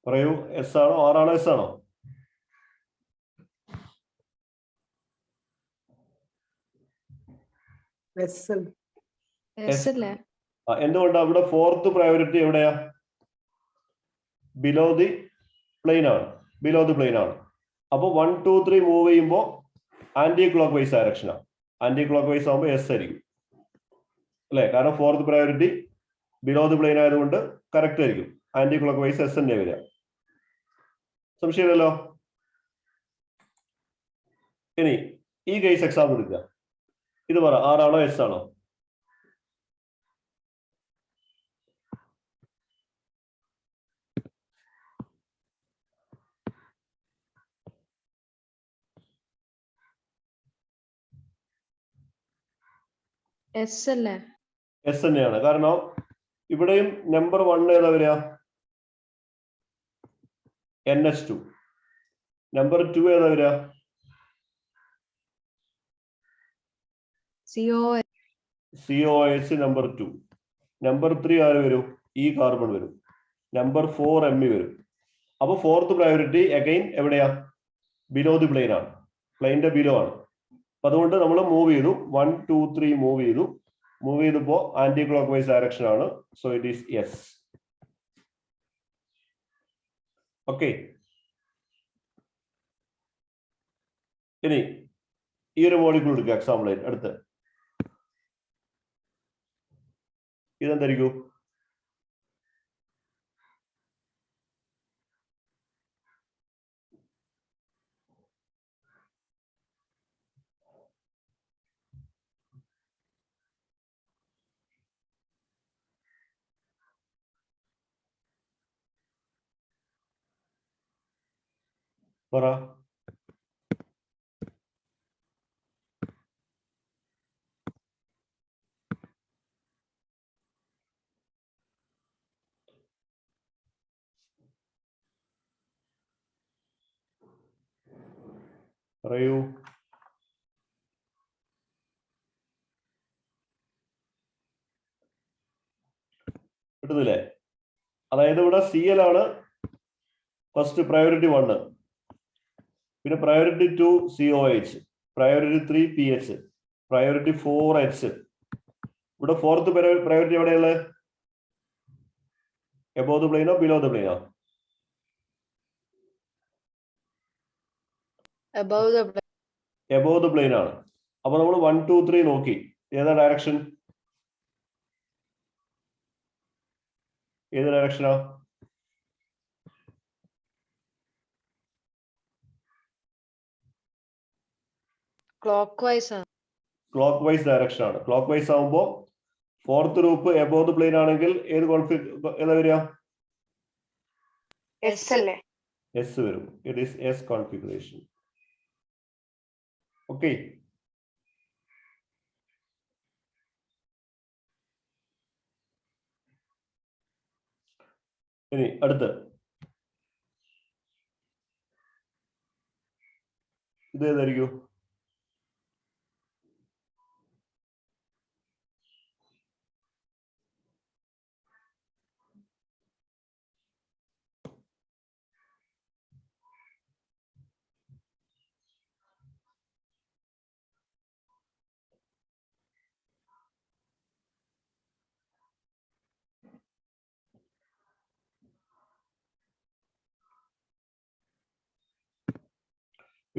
പറയൂ, S ആണോ R ആണോ S ആണോ? എന്തുകൊണ്ടാ? ഇവിടെ ഫോർത്ത് പ്രയോറിറ്റി എവിടെയാ? ബിലോ ദി പ്ലെയിൻ ആണ്. അപ്പൊ 1 2 3 മൂവ് ചെയ്യുമ്പോൾ ആന്റി ക്ലോക്ക് വൈസ് ഡയറക്ഷനാണ്. ആന്റി ക്ലോക്ക് വൈസ് ആകുമ്പോൾ S ആയിരിക്കും അല്ലെ? കാരണം fourth priority below the plane ആയതുകൊണ്ട് കറക്റ്റ് ആയിരിക്കും. ആന്റി ക്ലോക്ക് വൈസ് S തന്നെ വരിക. സംശയമില്ലല്ലോ? ഇനി ഈ കേസ് എക്സാമ്പിൾ എടുക്കുക. ഇത് പറ, R ആണോ S ആണോ? S അല്ലേ? S തന്നെയാണ്. കാരണം ഇവിടെയും നമ്പർ 1 ഏതാ വരിക? NH2. നമ്പർ 2 ഏതാ വരിക? COH number 2. നമ്പർ 3 ആര് വരും? ഈ കാർബൺ വരും. നമ്പർ 4 ME വരും. അപ്പൊ ഫോർത്ത് പ്രയോറിറ്റി അഗൈൻ എവിടെയാ? ബിലോ ദി പ്ലെയിൻ ആണ്. പ്ലെയിന്റെ ബിലോ ആണ്. അപ്പൊ അതുകൊണ്ട് നമ്മൾ മൂവ് ചെയ്തു. 1 2 3 മൂവ് ചെയ്തപ്പോ ആന്റി ക്ലോക്ക് വൈസ് ഡയറക്ഷൻ ആണ്. So it is S. Okay, ഇനി ഈ ഒരു മോളിക്കൂൾ എടുക്കുക എക്സാമ്പിൾ ആയിട്ട്. അടുത്ത് ഇതെന്തായിരിക്കും? പറ. പറയൂ. കിട്ടുന്നില്ലേ? അതായത് ഇവിടെ CL ആണ് ഫസ്റ്റ് പ്രയോറിറ്റി 1, പിന്നെ priority 2 COH, priority 3 PH, priority 4 H. ഇവിടെ ഫോർത്ത് പ്രയോറിറ്റി എവിടെയുള്ളത്? എബോവ് ദ പ്ലെയിനോ ബിലോ ദ പ്ലെയിനോ? എബോവ് ദ പ്ലെയിൻ ആണ്. അപ്പൊ നമ്മൾ 1 2 3 നോക്കി. ഏതാ ഡയറക്ഷൻ? ഏത് ഡയറക്ഷനാ? Clockwise clock vice direction ആണ്. ക്ലോക്ക് വൈസ് ആകുമ്പോൾ fourth group above the plane ആണെങ്കിൽ ഏത് ഏതാ വരിക? S അല്ലേ? എസ് വരും. It is S configuration. Okay. ഇനി അടുത്ത് ഇത് ഏതായിരിക്കും?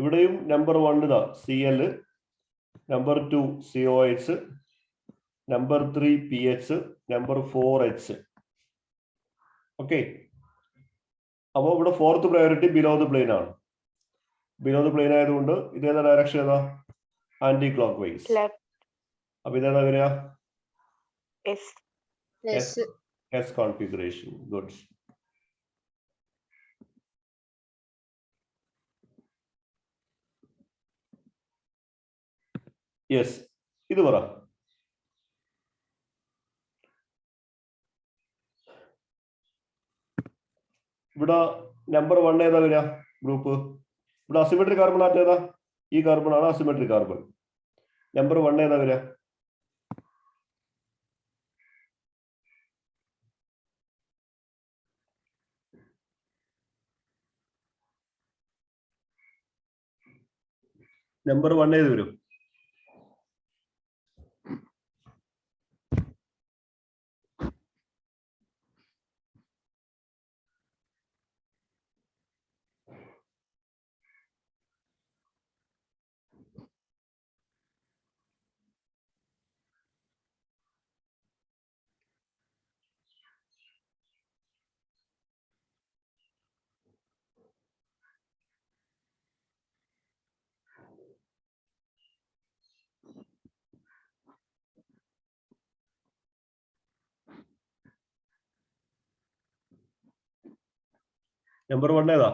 ഇവിടെയും നമ്പർ 1 ഇതാ CL, number 2 COH, number 3 PH, number 4 H. Okay. അപ്പോൾ ഇവിടെ fourth priority below the plane ആണ്. ബിലോ ദ പ്ലെയിൻ ആയതുകൊണ്ട് ഇതേതാ ഡയറക്ഷൻ ഏതാ? Anticlockwise. അപ്പൊ ഇതേതാ വരിക? S configuration. ഗുഡ്. യെസ്, ഇത് പറ. ഇവിടെ നമ്പർ 1 ഏതാ വരിക ഗ്രൂപ്പ്? ഇവിടെ അസിമെട്രിക് കാർബൺ ആറ്റ് ഏതാ? ഈ കാർബൺ ആണ് അസിമെട്രിക് കാർബൺ. നമ്പർ 1 ഏതാ വരിക? നമ്പർ 1 ഏത് വരും? നമ്പർ 1 ഏതാ?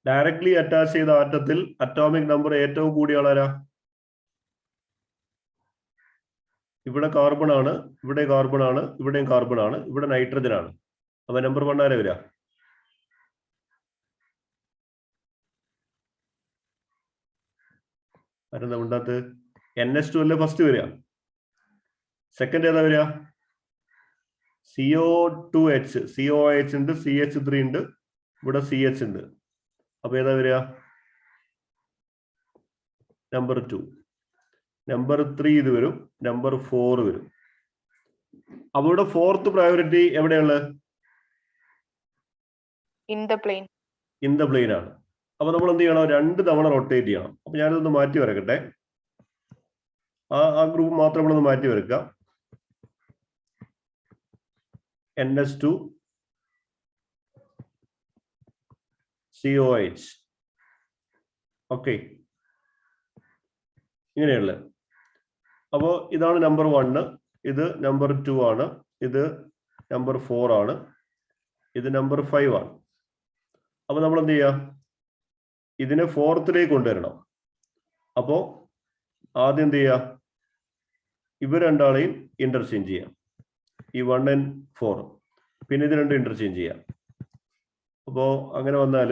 ഡയറക്ട്ലി അറ്റാച്ച് ചെയ്ത ആറ്റത്തിൽ അറ്റോമിക് നമ്പർ ഏറ്റവും കൂടിയ ആളാരാ? ഇവിടെ കാർബൺ ആണ്, ഇവിടെ കാർബൺ ആണ്, ഇവിടെയും കാർബൺ ആണ്, ഇവിടെ നൈട്രജൻ ആണ്. അപ്പൊ നമ്പർ 1 ആരാ വരിക? ആരെന്താ ഉണ്ടാത്ത്? NH2 അല്ലേ ഫസ്റ്റ് വരിക. സെക്കൻഡ് ഏതാ വരിക? CO2H, COH ഉണ്ട്, CH3 ഉണ്ട്, ഇവിടെ CH ഉണ്ട്. അപ്പൊ ഏതാ വരിക? നമ്പർ 2. നമ്പർ 3 ഇത് വരും, നമ്പർ 4 വരും. അപ്പൊ ഇവിടെ ഫോർത്ത് പ്രയോറിറ്റി എവിടെയുള്ളത്? In the plane. In the plane ആണ്. അപ്പൊ നമ്മൾ എന്ത് ചെയ്യണം? 2 തവണ റൊട്ടേറ്റ് ചെയ്യണം. അപ്പൊ ഞാനിതൊന്ന് മാറ്റി വരക്കട്ടെ. ആ ഗ്രൂപ്പ് മാത്രം നമ്മളൊന്ന് മാറ്റി വരക്കാം. NH2 COH. ഓക്കെ, ഇങ്ങനെയുള്ള. അപ്പോൾ ഇതാണ് നമ്പർ 1, ഇത് നമ്പർ 2 ആണ്, ഇത് നമ്പർ 4 ആണ്, ഇത് നമ്പർ 5 ആണ്. അപ്പൊ നമ്മൾ എന്ത് ചെയ്യാം? ഇതിനെ ഫോർത്തിലേക്ക് കൊണ്ടുവരണം. അപ്പോ ആദ്യം എന്ത് ചെയ്യാം? ഇവർ രണ്ടാളെയും ഇന്റർചേഞ്ച് ചെയ്യാം. ഈ 1 and 4, പിന്നെ ഇത് രണ്ടും ഇന്റർചേഞ്ച് ചെയ്യാം. അപ്പോ അങ്ങനെ വന്നാൽ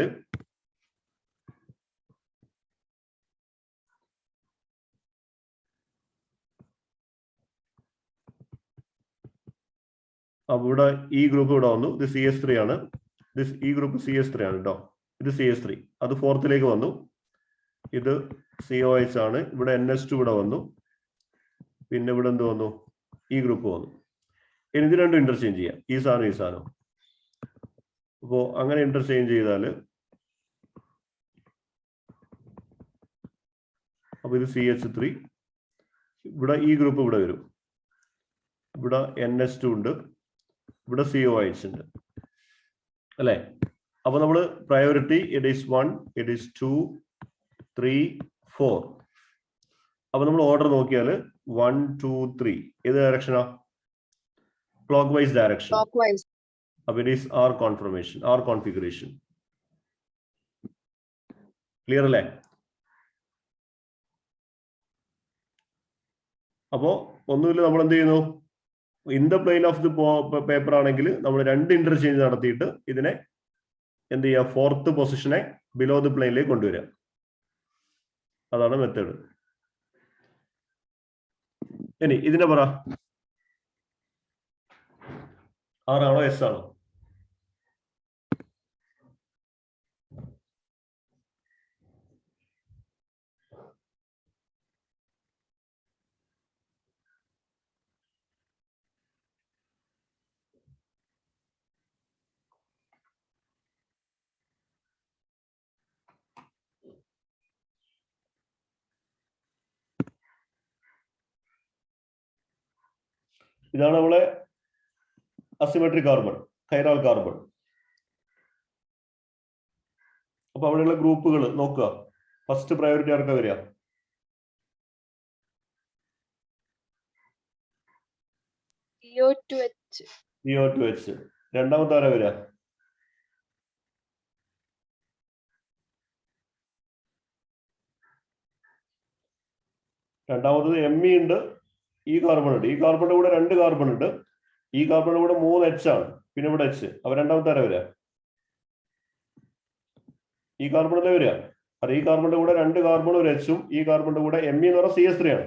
അപ്പൊ ഇവിടെ ഈ ഗ്രൂപ്പ് ഇവിടെ വന്നു. ഇത് CS3 ആണ്. ഈ ഗ്രൂപ്പ് CS3 ആണ് കേട്ടോ. ഇത് CS3, അത് ഫോർത്തിലേക്ക് വന്നു. ഇത് COH ആണ്. ഇവിടെ NH2 ഇവിടെ വന്നു. പിന്നെ ഇവിടെ എന്ത് വന്നു? ഈ ഗ്രൂപ്പ് വന്നു. ഇനി ഇത് രണ്ടും ഇന്റർചേഞ്ച് ചെയ്യാം. ഈ സാധനം ഈ സാധനം. അപ്പോ അങ്ങനെ ഇന്റർചേഞ്ച് ചെയ്താല് അപ്പൊ ഇത് CH3, ഇവിടെ ഈ ഗ്രൂപ്പ് ഇവിടെ വരും. ഇവിടെ NH2 ഉണ്ട്, ഇവിടെ COH ഉണ്ട് അല്ലെ? അപ്പൊ നമ്മൾ priority it is 1, it is 2, 3, 4. അപ്പൊ നമ്മൾ ഓർഡർ നോക്കിയാൽ 1 2 3 ഏത് ഡയറക്ഷനാ? Clock vice direction. Clockwise. അപ്പൊ it is R conformation, R configuration. Clear അല്ലേ? അപ്പോ ഒന്നുമില്ല, നമ്മൾ എന്ത് ചെയ്യുന്നു? In the plane of the paper ആണെങ്കിൽ നമ്മൾ 2 ഇന്റർചേഞ്ച് നടത്തിയിട്ട് ഇതിനെ എന്ത് ചെയ്യുക? 4th പൊസിഷനെ ബിലോ ദി പ്ലെയിനിലേക്ക് കൊണ്ടുവരിക. അതാണ് മെത്തേഡ്. ഇനി ഇതിനെ പറ, ആർ ആണോ എസ് ആണോ? ഇതാണ് നമ്മളെ അസിമെട്രിക് കാർബൺ, കൈറാൽ കാർബൺ. അപ്പൊ അവിടെയുള്ള ഗ്രൂപ്പുകൾ നോക്കുക. ഫസ്റ്റ് പ്രയോറിറ്റി ആർക്കാ വരിക? CO2H. CO2H. രണ്ടാമത്തെ ആരാ വരിക? രണ്ടാമത്തത് Me ഉണ്ട്, ഈ കാർബൺ ഉണ്ട്. ഈ കാർബണിന്റെ കൂടെ 2 കാർബൺ ഉണ്ട്. ഈ കാർബണിന്റെ കൂടെ 3 H ആണ്, പിന്നെ ഇവിടെ H. അപ്പൊ രണ്ടാമത്തെ ആരാ വരിക? ഈ കാർബണല്ലേ വരിക. അത് ഈ കാർബണിന്റെ കൂടെ 2 കാർബണും ഒരു എച്ചും, ഈ കാർബണിന്റെ കൂടെ Me എന്ന് പറഞ്ഞാൽ CS3 ആണ്.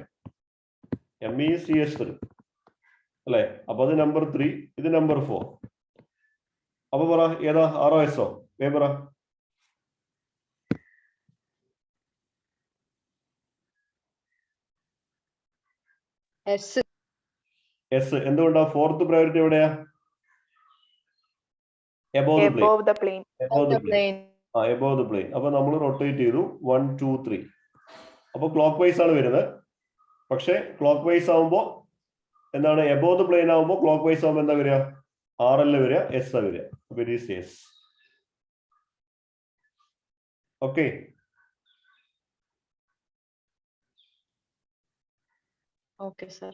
Me CS3 അല്ലെ? അപ്പൊ അത് നമ്പർ 3, ഇത് നമ്പർ 4. അപ്പൊ പറ ഏതാ, ആറോ എസോ? പറ. S. എസ്. എന്തുകൊണ്ടാ? 4th പ്രയോറിറ്റി എവിടെയാ? Above the plain. Above the plane. Above the plain. അപ്പൊ നമ്മൾ റൊട്ടേറ്റ് ചെയ്തു 1 2 3. അപ്പൊ ക്ലോക്ക് വൈസ് ആണ് വരുന്നത്. പക്ഷെ ക്ലോക്ക് വൈസ് ആവുമ്പോ എന്താണ്? എബോവ് ദ പ്ലെയിൻ ആവുമ്പോ ക്ലോക്ക് വൈസ് ആവുമ്പോ എന്താ വരിക? RL വരിക, എസ് ആ വരിക. അപ്പൊ it is S. Okay. Okay, sir.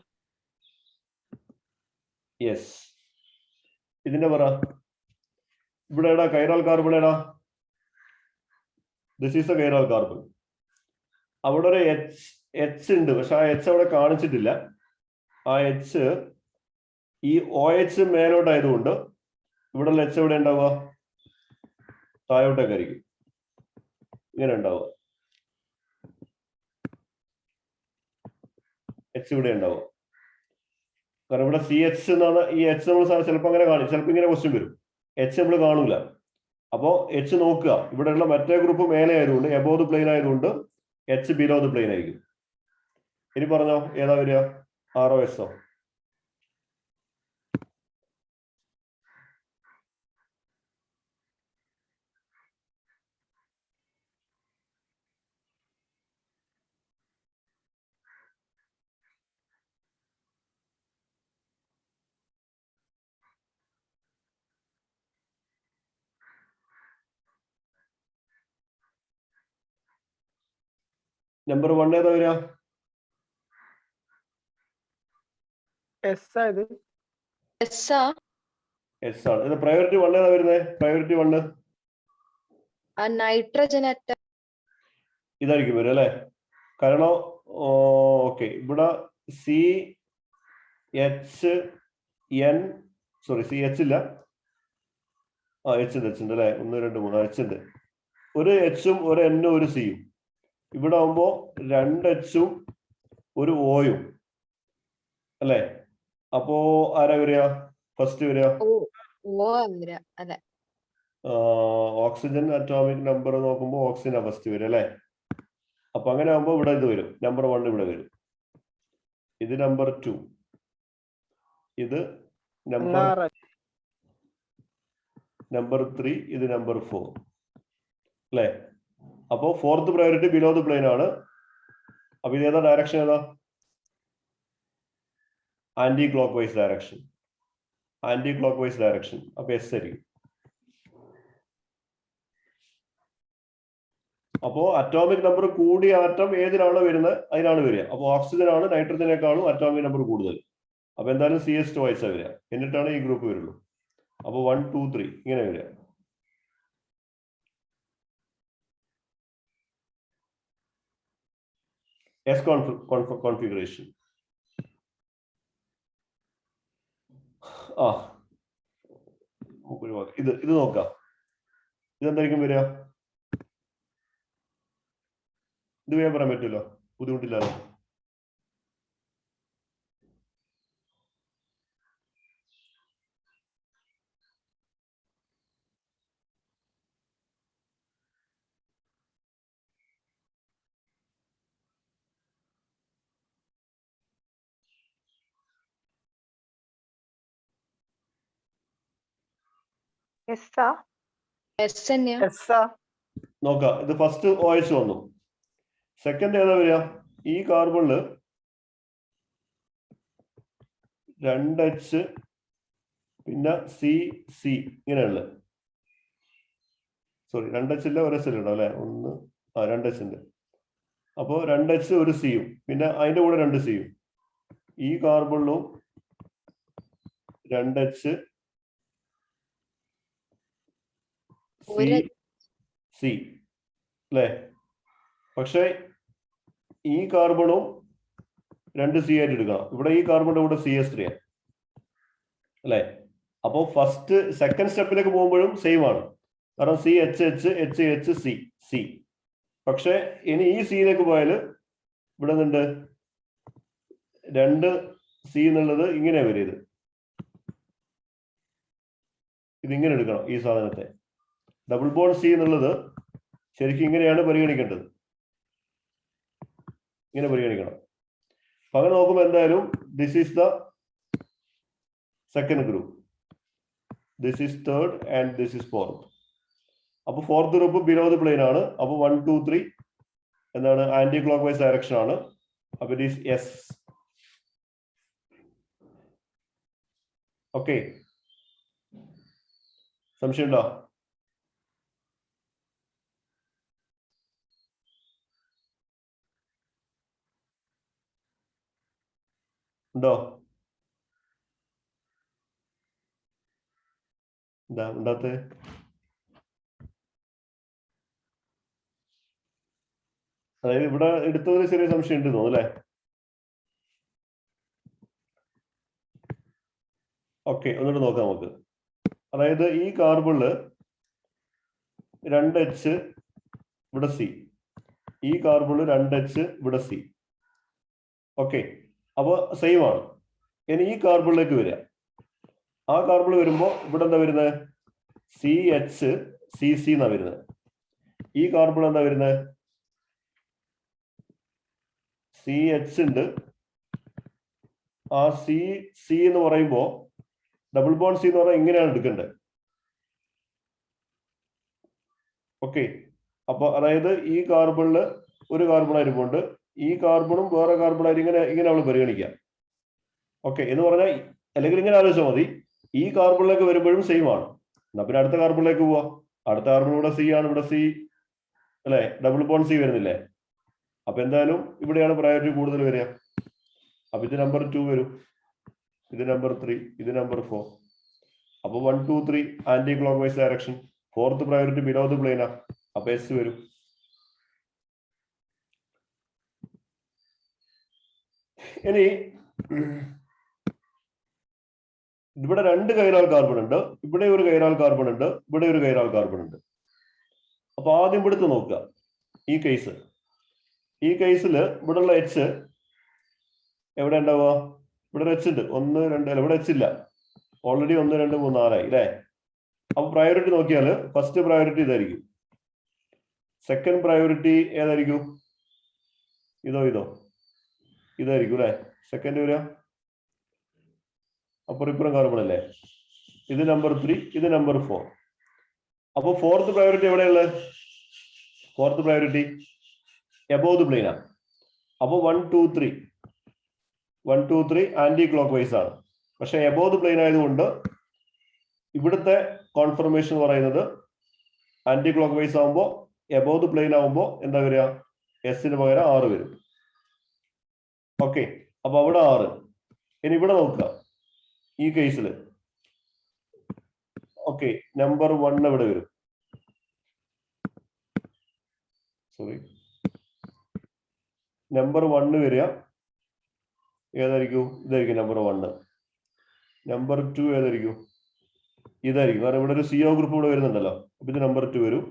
Yes. ഇതിന്റെ പറ, ഇവിടെ എടാ കൈറാൽ കാർബൺ എടാ? This is A കൈറാൽ carbon. അവിടെ ഒരു എച്ച് ഉണ്ട്, പക്ഷെ ആ എച്ച് അവിടെ കാണിച്ചിട്ടില്ല. ആ എച്ച് ഈ OH മേലോട്ടായതുകൊണ്ട് ഇവിടെ എച്ച് എവിടെ ഉണ്ടാവുക? താഴോട്ടൊക്കെ ആയിരിക്കും, ഇങ്ങനെ ഉണ്ടാവുക. എച്ച് ഇവിടെ ഉണ്ടാവുക. കാരണം ഇവിടെ CH എന്നാണ് ഈ എച്ച്. നമ്മൾ ചിലപ്പോൾ അങ്ങനെ കാണും, ചിലപ്പോൾ ഇങ്ങനെ ക്വസ്റ്റ്യൻ വരും. എച്ച് നമ്മൾ കാണൂല. അപ്പോ എച്ച് നോക്കുക. ഇവിടെയുള്ള മറ്റേ ഗ്രൂപ്പ് മേലെ ആയതുകൊണ്ട്, എബോവ് ദ പ്ലെയിൻ ആയതുകൊണ്ട് എച്ച് ബിലോ ദ പ്ലെയിൻ ആയിരിക്കും. ഇനി പറഞ്ഞോ, ഏതാ വരിക? ആറോ എസോ? നമ്പർ 1 ഏതാ വരിക? S ആയത്. S. എസ് ആണ്. ഇത് പ്രയോറിറ്റി 1 ഏതാ വരുന്നത്? പ്രയോറിറ്റി 1 നൈട്രജൻ അറ്റം. ഇതായിരിക്കും വരും അല്ലെ? കാരണം ഓക്കെ, ഇവിടെ CHN, സോറി CH ഇല്ല, H ഉണ്ട് അല്ലെ? 1 2 3 H ഉണ്ട്. ഒരു എച്ചും ഒരു എന്നും ഒരു സിയും. ഇവിടെ ആവുമ്പോ 2 എച്ചും ഒരു ഓയും അല്ലെ? അപ്പോ ആരാ വരിക? ഫസ്റ്റ് വരിക ഓക്സിജൻ അറ്റോമിക് നമ്പർ നോക്കുമ്പോ ഓക്സിജനാ ഫസ്റ്റ് വരും അല്ലെ? അപ്പൊ അങ്ങനെ ആവുമ്പോ ഇവിടെ ഇത് വരും, നമ്പർ 1 ഇവിടെ വരും. ഇത് നമ്പർ 2, ഇത് നമ്പർ 3, ഇത് നമ്പർ 4 അല്ലെ? അപ്പോ 4th priority below the plane ആണ്. അപ്പൊ ഇത് ഏതാ ഡയറക്ഷൻ? ഏതാ? Anti clock vice direction. Anti clock vice direction. അപ്പൊ എസ് ആയിരിക്കും. അപ്പോ അറ്റോമിക് നമ്പർ കൂടിയ ആറ്റം ഏതിനാണോ വരുന്നത് അതിനാണ് വരിക. അപ്പോൾ ഓക്സിജൻ ആണ് നൈട്രജനേക്കാളും അറ്റോമിക് നമ്പർ കൂടുതൽ. അപ്പൊ എന്തായാലും CS2 വരിക. എന്നിട്ടാണ് ഈ ഗ്രൂപ്പ് വരുള്ളൂ. അപ്പൊ 1, 2, 3 ഇങ്ങനെ വരിക. S configuration. ഇത് നോക്കാം. ഇതെന്തായിരിക്കും വരിക? ഇത് വേഗം പറയാൻ പറ്റുമല്ലോ, ബുദ്ധിമുട്ടില്ലാതെ. എസ് തന്നെയാ. നോക്കാം. ഇത് ഫസ്റ്റ് OH വന്നു. സെക്കൻഡ് ഏതാ വരിക? ഈ കാർബണില് 2H പിന്നെ C ഇങ്ങനെയുള്ള. സോറി, 2H ഇല്ല, ഒരു S ഉണ്ടോ അല്ലെ? 2H ഉണ്ട്. അപ്പോ 2H ഒരു സിയും പിന്നെ അതിന്റെ കൂടെ 2 സിയും. ഈ കാർബണിലും 2H C അല്ലേ? പക്ഷെ ഈ കാർബണും 2 C ആയിട്ട് എടുക്കണം. ഇവിടെ ഈ കാർബണിന്റെ കൂടെ CS3 അല്ലെ? അപ്പോ ഫസ്റ്റ് സെക്കൻഡ് സ്റ്റെപ്പിലേക്ക് പോകുമ്പോഴും സെയിം ആണ്. കാരണം CH. പക്ഷെ ഇനി ഈ സിയിലേക്ക് പോയാൽ ഇവിടെ നിന്നുണ്ട് 2 C എന്നുള്ളത് ഇങ്ങനെ വരും. ഇതിങ്ങനെ എടുക്കണം. ഈ സാധനത്തെ ഡബിൾ ബോണ്ട് C എന്നുള്ളത് ശരിക്കും ഇങ്ങനെയാണ് പരിഗണിക്കേണ്ടത്. ഇങ്ങനെ പരിഗണിക്കണം. അപ്പൊ അങ്ങനെ നോക്കുമ്പോൾ എന്തായാലും this is the second group, this is third and this is fourth. അപ്പൊ fourth group below the plane ആണ്. അപ്പൊ 1, 2, 3 എന്താണ്? ആന്റി ക്ലോക്ക് വൈസ് ഡയറക്ഷൻ ആണ്. അപ്പൊ ഇറ്റ് ഈസ് S. ഓക്കെ, സംശയം ഉണ്ടോ? ഉണ്ടോ? എന്താ ഉണ്ടാത്ത? അതായത് ഇവിടെ എടുത്തതിൽ ചെറിയ സംശയം ഉണ്ട് തോന്നുന്നു അല്ലെ? ഓക്കെ, ഒന്നുകൂടെ നോക്കാം നമുക്ക്. അതായത് ഈ കാർബണില് 2H ഇവിടെ C, ഈ കാർബണില് 2H ഇവിടെ C. ഓക്കെ, അപ്പൊ സെയിം ആണ്. ഇനി ഈ കാർബണിലേക്ക് വരിക. ആ കാർബൺ വരുമ്പോ ഇവിടെ എന്താ വരുന്നത്? CH എന്നാ വരുന്നത്. ഈ കാർബൺ എന്താ വരുന്നത്? CH ഉണ്ട്. ആ C എന്ന് പറയുമ്പോ ഡബിൾ ബോണ്ട് C എന്ന് പറഞ്ഞാൽ ഇങ്ങനെയാണ് എടുക്കേണ്ടത്. ഓക്കെ, അപ്പൊ അതായത് ഈ കാർബണില് ഒരു കാർബൺ ആയിരിക്കുന്നുണ്ട്, ഈ കാർബണും വേറെ കാർബണായിട്ട് ഇങ്ങനെ നമ്മൾ പരിഗണിക്കാം. ഓക്കെ, എന്ന് പറഞ്ഞാൽ അല്ലെങ്കിൽ ഇങ്ങനെ ആലോചിച്ചാൽ മതി, ഈ കാർബണിലേക്ക് വരുമ്പോഴും സെയിം ആണ്. എന്നാ പിന്നെ അടുത്ത കാർബണിലേക്ക് പോവാ. അടുത്ത കാർബൺ ഇവിടെ C ആണ്, ഇവിടെ C അല്ലെ? ഡബിൾ ബോണ്ട് C വരുന്നില്ലേ? അപ്പൊ എന്തായാലും ഇവിടെയാണ് പ്രയോറിറ്റി കൂടുതൽ വരിക. അപ്പൊ ഇത് നമ്പർ 2 വരും, ഇത് നമ്പർ 3, ഇത് നമ്പർ 4. അപ്പൊ 1, 2, 3 anti clock vice direction. Fourth priority below the പ്ലെയിനാ. അപ്പൊ S വരും. ഇനി ഇവിടെ 2 കൈറാൾ കാർബൺ ഉണ്ട്, ഇവിടെ ഒരു കൈറാൾ കാർബൺ ഉണ്ട്, ഇവിടെ ഒരു കൈറാൾ കാർബൺ ഉണ്ട്. അപ്പൊ ആദ്യം ഇവിടുത്തെ നോക്കുക. ഈ കേസിൽ ഇവിടെയുള്ള H എവിടെ ഉണ്ടാവുക? ഇവിടെ ഒരു H ഉണ്ട്. 1, 2 അല്ല, ഇവിടെ H ഇല്ല. ഓൾറെഡി 1, 2, 3, 4 ആയി അല്ലേ? അപ്പൊ പ്രയോറിറ്റി നോക്കിയാൽ ഫസ്റ്റ് പ്രയോറിറ്റി ഇതായിരിക്കും. സെക്കൻഡ് പ്രയോറിറ്റി ഏതായിരിക്കും? ഇതോ ഇതായിരിക്കും അല്ലെ? സെക്കൻഡ് വരിക. അപ്പൊ ഇപ്പുറം കാർബൺ അല്ലേ? ഇത് നമ്പർ 3, ഇത് നമ്പർ 4. അപ്പൊ ഫോർത്ത് പ്രയോറിറ്റി എവിടെയുള്ളത്? Fourth priority above the plane ആണ്. അപ്പൊ 1, 2, 3 ആന്റി ക്ലോക്ക് വൈസ് ആണ്. പക്ഷെ എബോവ് ദി പ്ലെയിൻ ആയതുകൊണ്ട് ഇവിടുത്തെ കോൺഫർമേഷൻ എന്ന് പറയുന്നത് ആന്റി ക്ലോക്ക് വൈസ് ആകുമ്പോൾ എബോവ് ദ പ്ലെയിൻ ആവുമ്പോൾ എന്താ വരിക? എസിന് പകരം 6 വരും. ഓക്കെ, അപ്പൊ അവിടെ 6. ഇനി ഇവിടെ നോക്കുക, ഈ കേസിൽ ഓക്കെ നമ്പർ 1 ഇവിടെ വരും. സോറി, നമ്പർ 1 വരിക ഏതായിരിക്കും? ഇതായിരിക്കും നമ്പർ 1. നമ്പർ 2 ഏതായിരിക്കും? ഇതായിരിക്കും, കാരണം ഇവിടെ ഒരു CO ഗ്രൂപ്പ് ഇവിടെ വരുന്നുണ്ടല്ലോ. അപ്പൊ ഇത് നമ്പർ 2 വരും,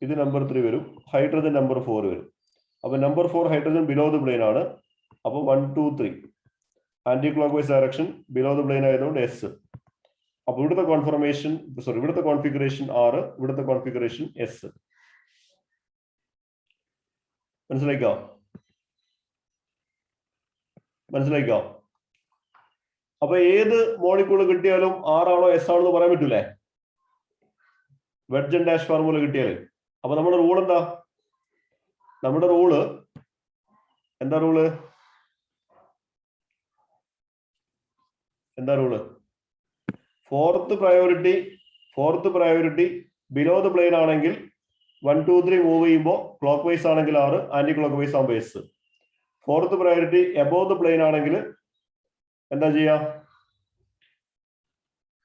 ഇത് നമ്പർ 3 വരും, ഹൈഡ്രജൻ നമ്പർ 4 വരും. അപ്പൊ number 4 hydrogen below the plane ആണ്. അപ്പൊ 1 2 3 anti clock vice direction below the plane ആയതുകൊണ്ട് എസ്. അപ്പൊ ഇവിടുത്തെ കോൺഫർമേഷൻ ഇവിടുത്തെ കോൺഫിഗറേഷൻ 6, ഇവിടുത്തെ കോൺഫിഗറേഷൻ എസ്. മനസ്സിലായിക്കോ? മനസ്സിലായിക്കോ? അപ്പൊ ഏത് മോളിക്യൂൾ കിട്ടിയാലും 6 ആണോ എസ് ആണോ എന്ന് പറയാൻ പറ്റൂലേ? വെഡ്ജ് ആൻഡ് ഡാഷ് ഫോർമുല കിട്ടിയാൽ. അപ്പൊ നമ്മുടെ റൂൾ എന്താ? നമ്മുടെ റൂള് എന്താ? Fourth priority below the plane ആണെങ്കിൽ 1 2 3 മൂവ് ചെയ്യുമ്പോൾ ക്ലോക്ക് വൈസ് ആണെങ്കിൽ 6, ആന്റി ക്ലോക്ക് വൈസ് ആകുമ്പോൾ S. Fourth priority above the plane ആണെങ്കിൽ എന്താ ചെയ്യാ?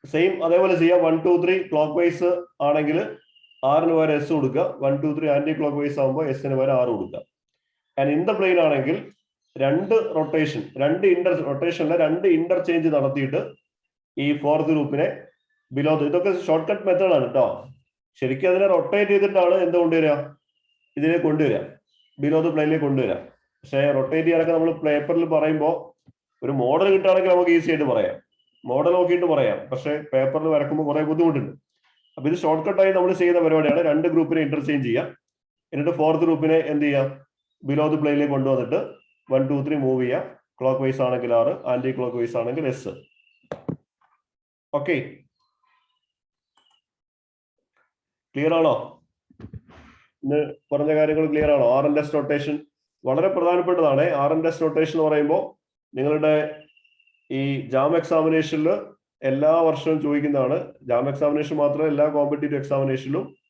സെയിം അതേപോലെ ചെയ്യാം. 1 2 3 ക്ലോക്ക് വൈസ് ആണെങ്കിൽ 6ന് പകരം എസ് കൊടുക്കുക. 1 2 3 ആന്റി ക്ലോക്ക് വൈസ് ആകുമ്പോൾ എസിന് പകരം 6 കൊടുക്കുക. ആൻഡ് ഇൻ ദ പ്ലെയിൻ ആണെങ്കിൽ രണ്ട് ഇന്റർചേഞ്ച് നടത്തിയിട്ട് ഈ ഫോർത്ത് ഗ്രൂപ്പിനെ ബിലോ. ഇതൊക്കെ ഷോർട്ട് കട്ട് മെത്തേഡാണ് കേട്ടോ. ശരിക്കും അതിനെ റൊട്ടേറ്റ് ചെയ്തിട്ടാണ് എന്ത് കൊണ്ടുവരിക? ഇതിനെ കൊണ്ടുവരിക, ബിലോ ദ പ്ലെയിനിലേക്ക് കൊണ്ടുവരിക. പക്ഷെ റൊട്ടേറ്റ് ചെയ്യാനൊക്കെ നമ്മൾ പേപ്പറിൽ പറയുമ്പോൾ ഒരു മോഡൽ കിട്ടുകയാണെങ്കിൽ നമുക്ക് ഈസി ആയിട്ട് പറയാം, മോഡൽ നോക്കിയിട്ട് പറയാം. പക്ഷെ പേപ്പറിൽ വരക്കുമ്പോൾ കുറെ ബുദ്ധിമുട്ടുണ്ട്. അപ്പൊ ഇത് ഷോർട്ട് കട്ടായി നമ്മൾ ചെയ്യുന്ന പരിപാടിയാണ്. രണ്ട് ഗ്രൂപ്പിനെ ഇന്റർചേഞ്ച് ചെയ്യുക, എന്നിട്ട് ഫോർത്ത് ഗ്രൂപ്പിനെ എന്ത് ചെയ്യുക? ബിലോ ദ പ്ലെയിനിലേക്ക് കൊണ്ടുവന്നിട്ട് 1 2 3 മൂവ് ചെയ്യുക. ക്ലോക്ക് വൈസ് ആണെങ്കിൽ 6, ആന്റി ക്ലോക്ക് വൈസ് ആണെങ്കിൽ എസ്. ഓക്കെ, ക്ലിയർ ആണോ? ഇന്ന് പറഞ്ഞ കാര്യങ്ങൾ ക്ലിയർ ആണോ? RNS നൊട്ടേഷൻ വളരെ പ്രധാനപ്പെട്ടതാണ്. RNS നൊട്ടേഷൻ എന്ന് പറയുമ്പോൾ നിങ്ങളുടെ ഈ ജാം എക്സാമിനേഷനിൽ എല്ലാ വർഷവും ചോദിക്കുന്നതാണ്. ജാം എക്സാമിനേഷൻ മാത്രമല്ല, എല്ലാ കോമ്പറ്റേറ്റീവ് എക്സാമിനേഷനിലും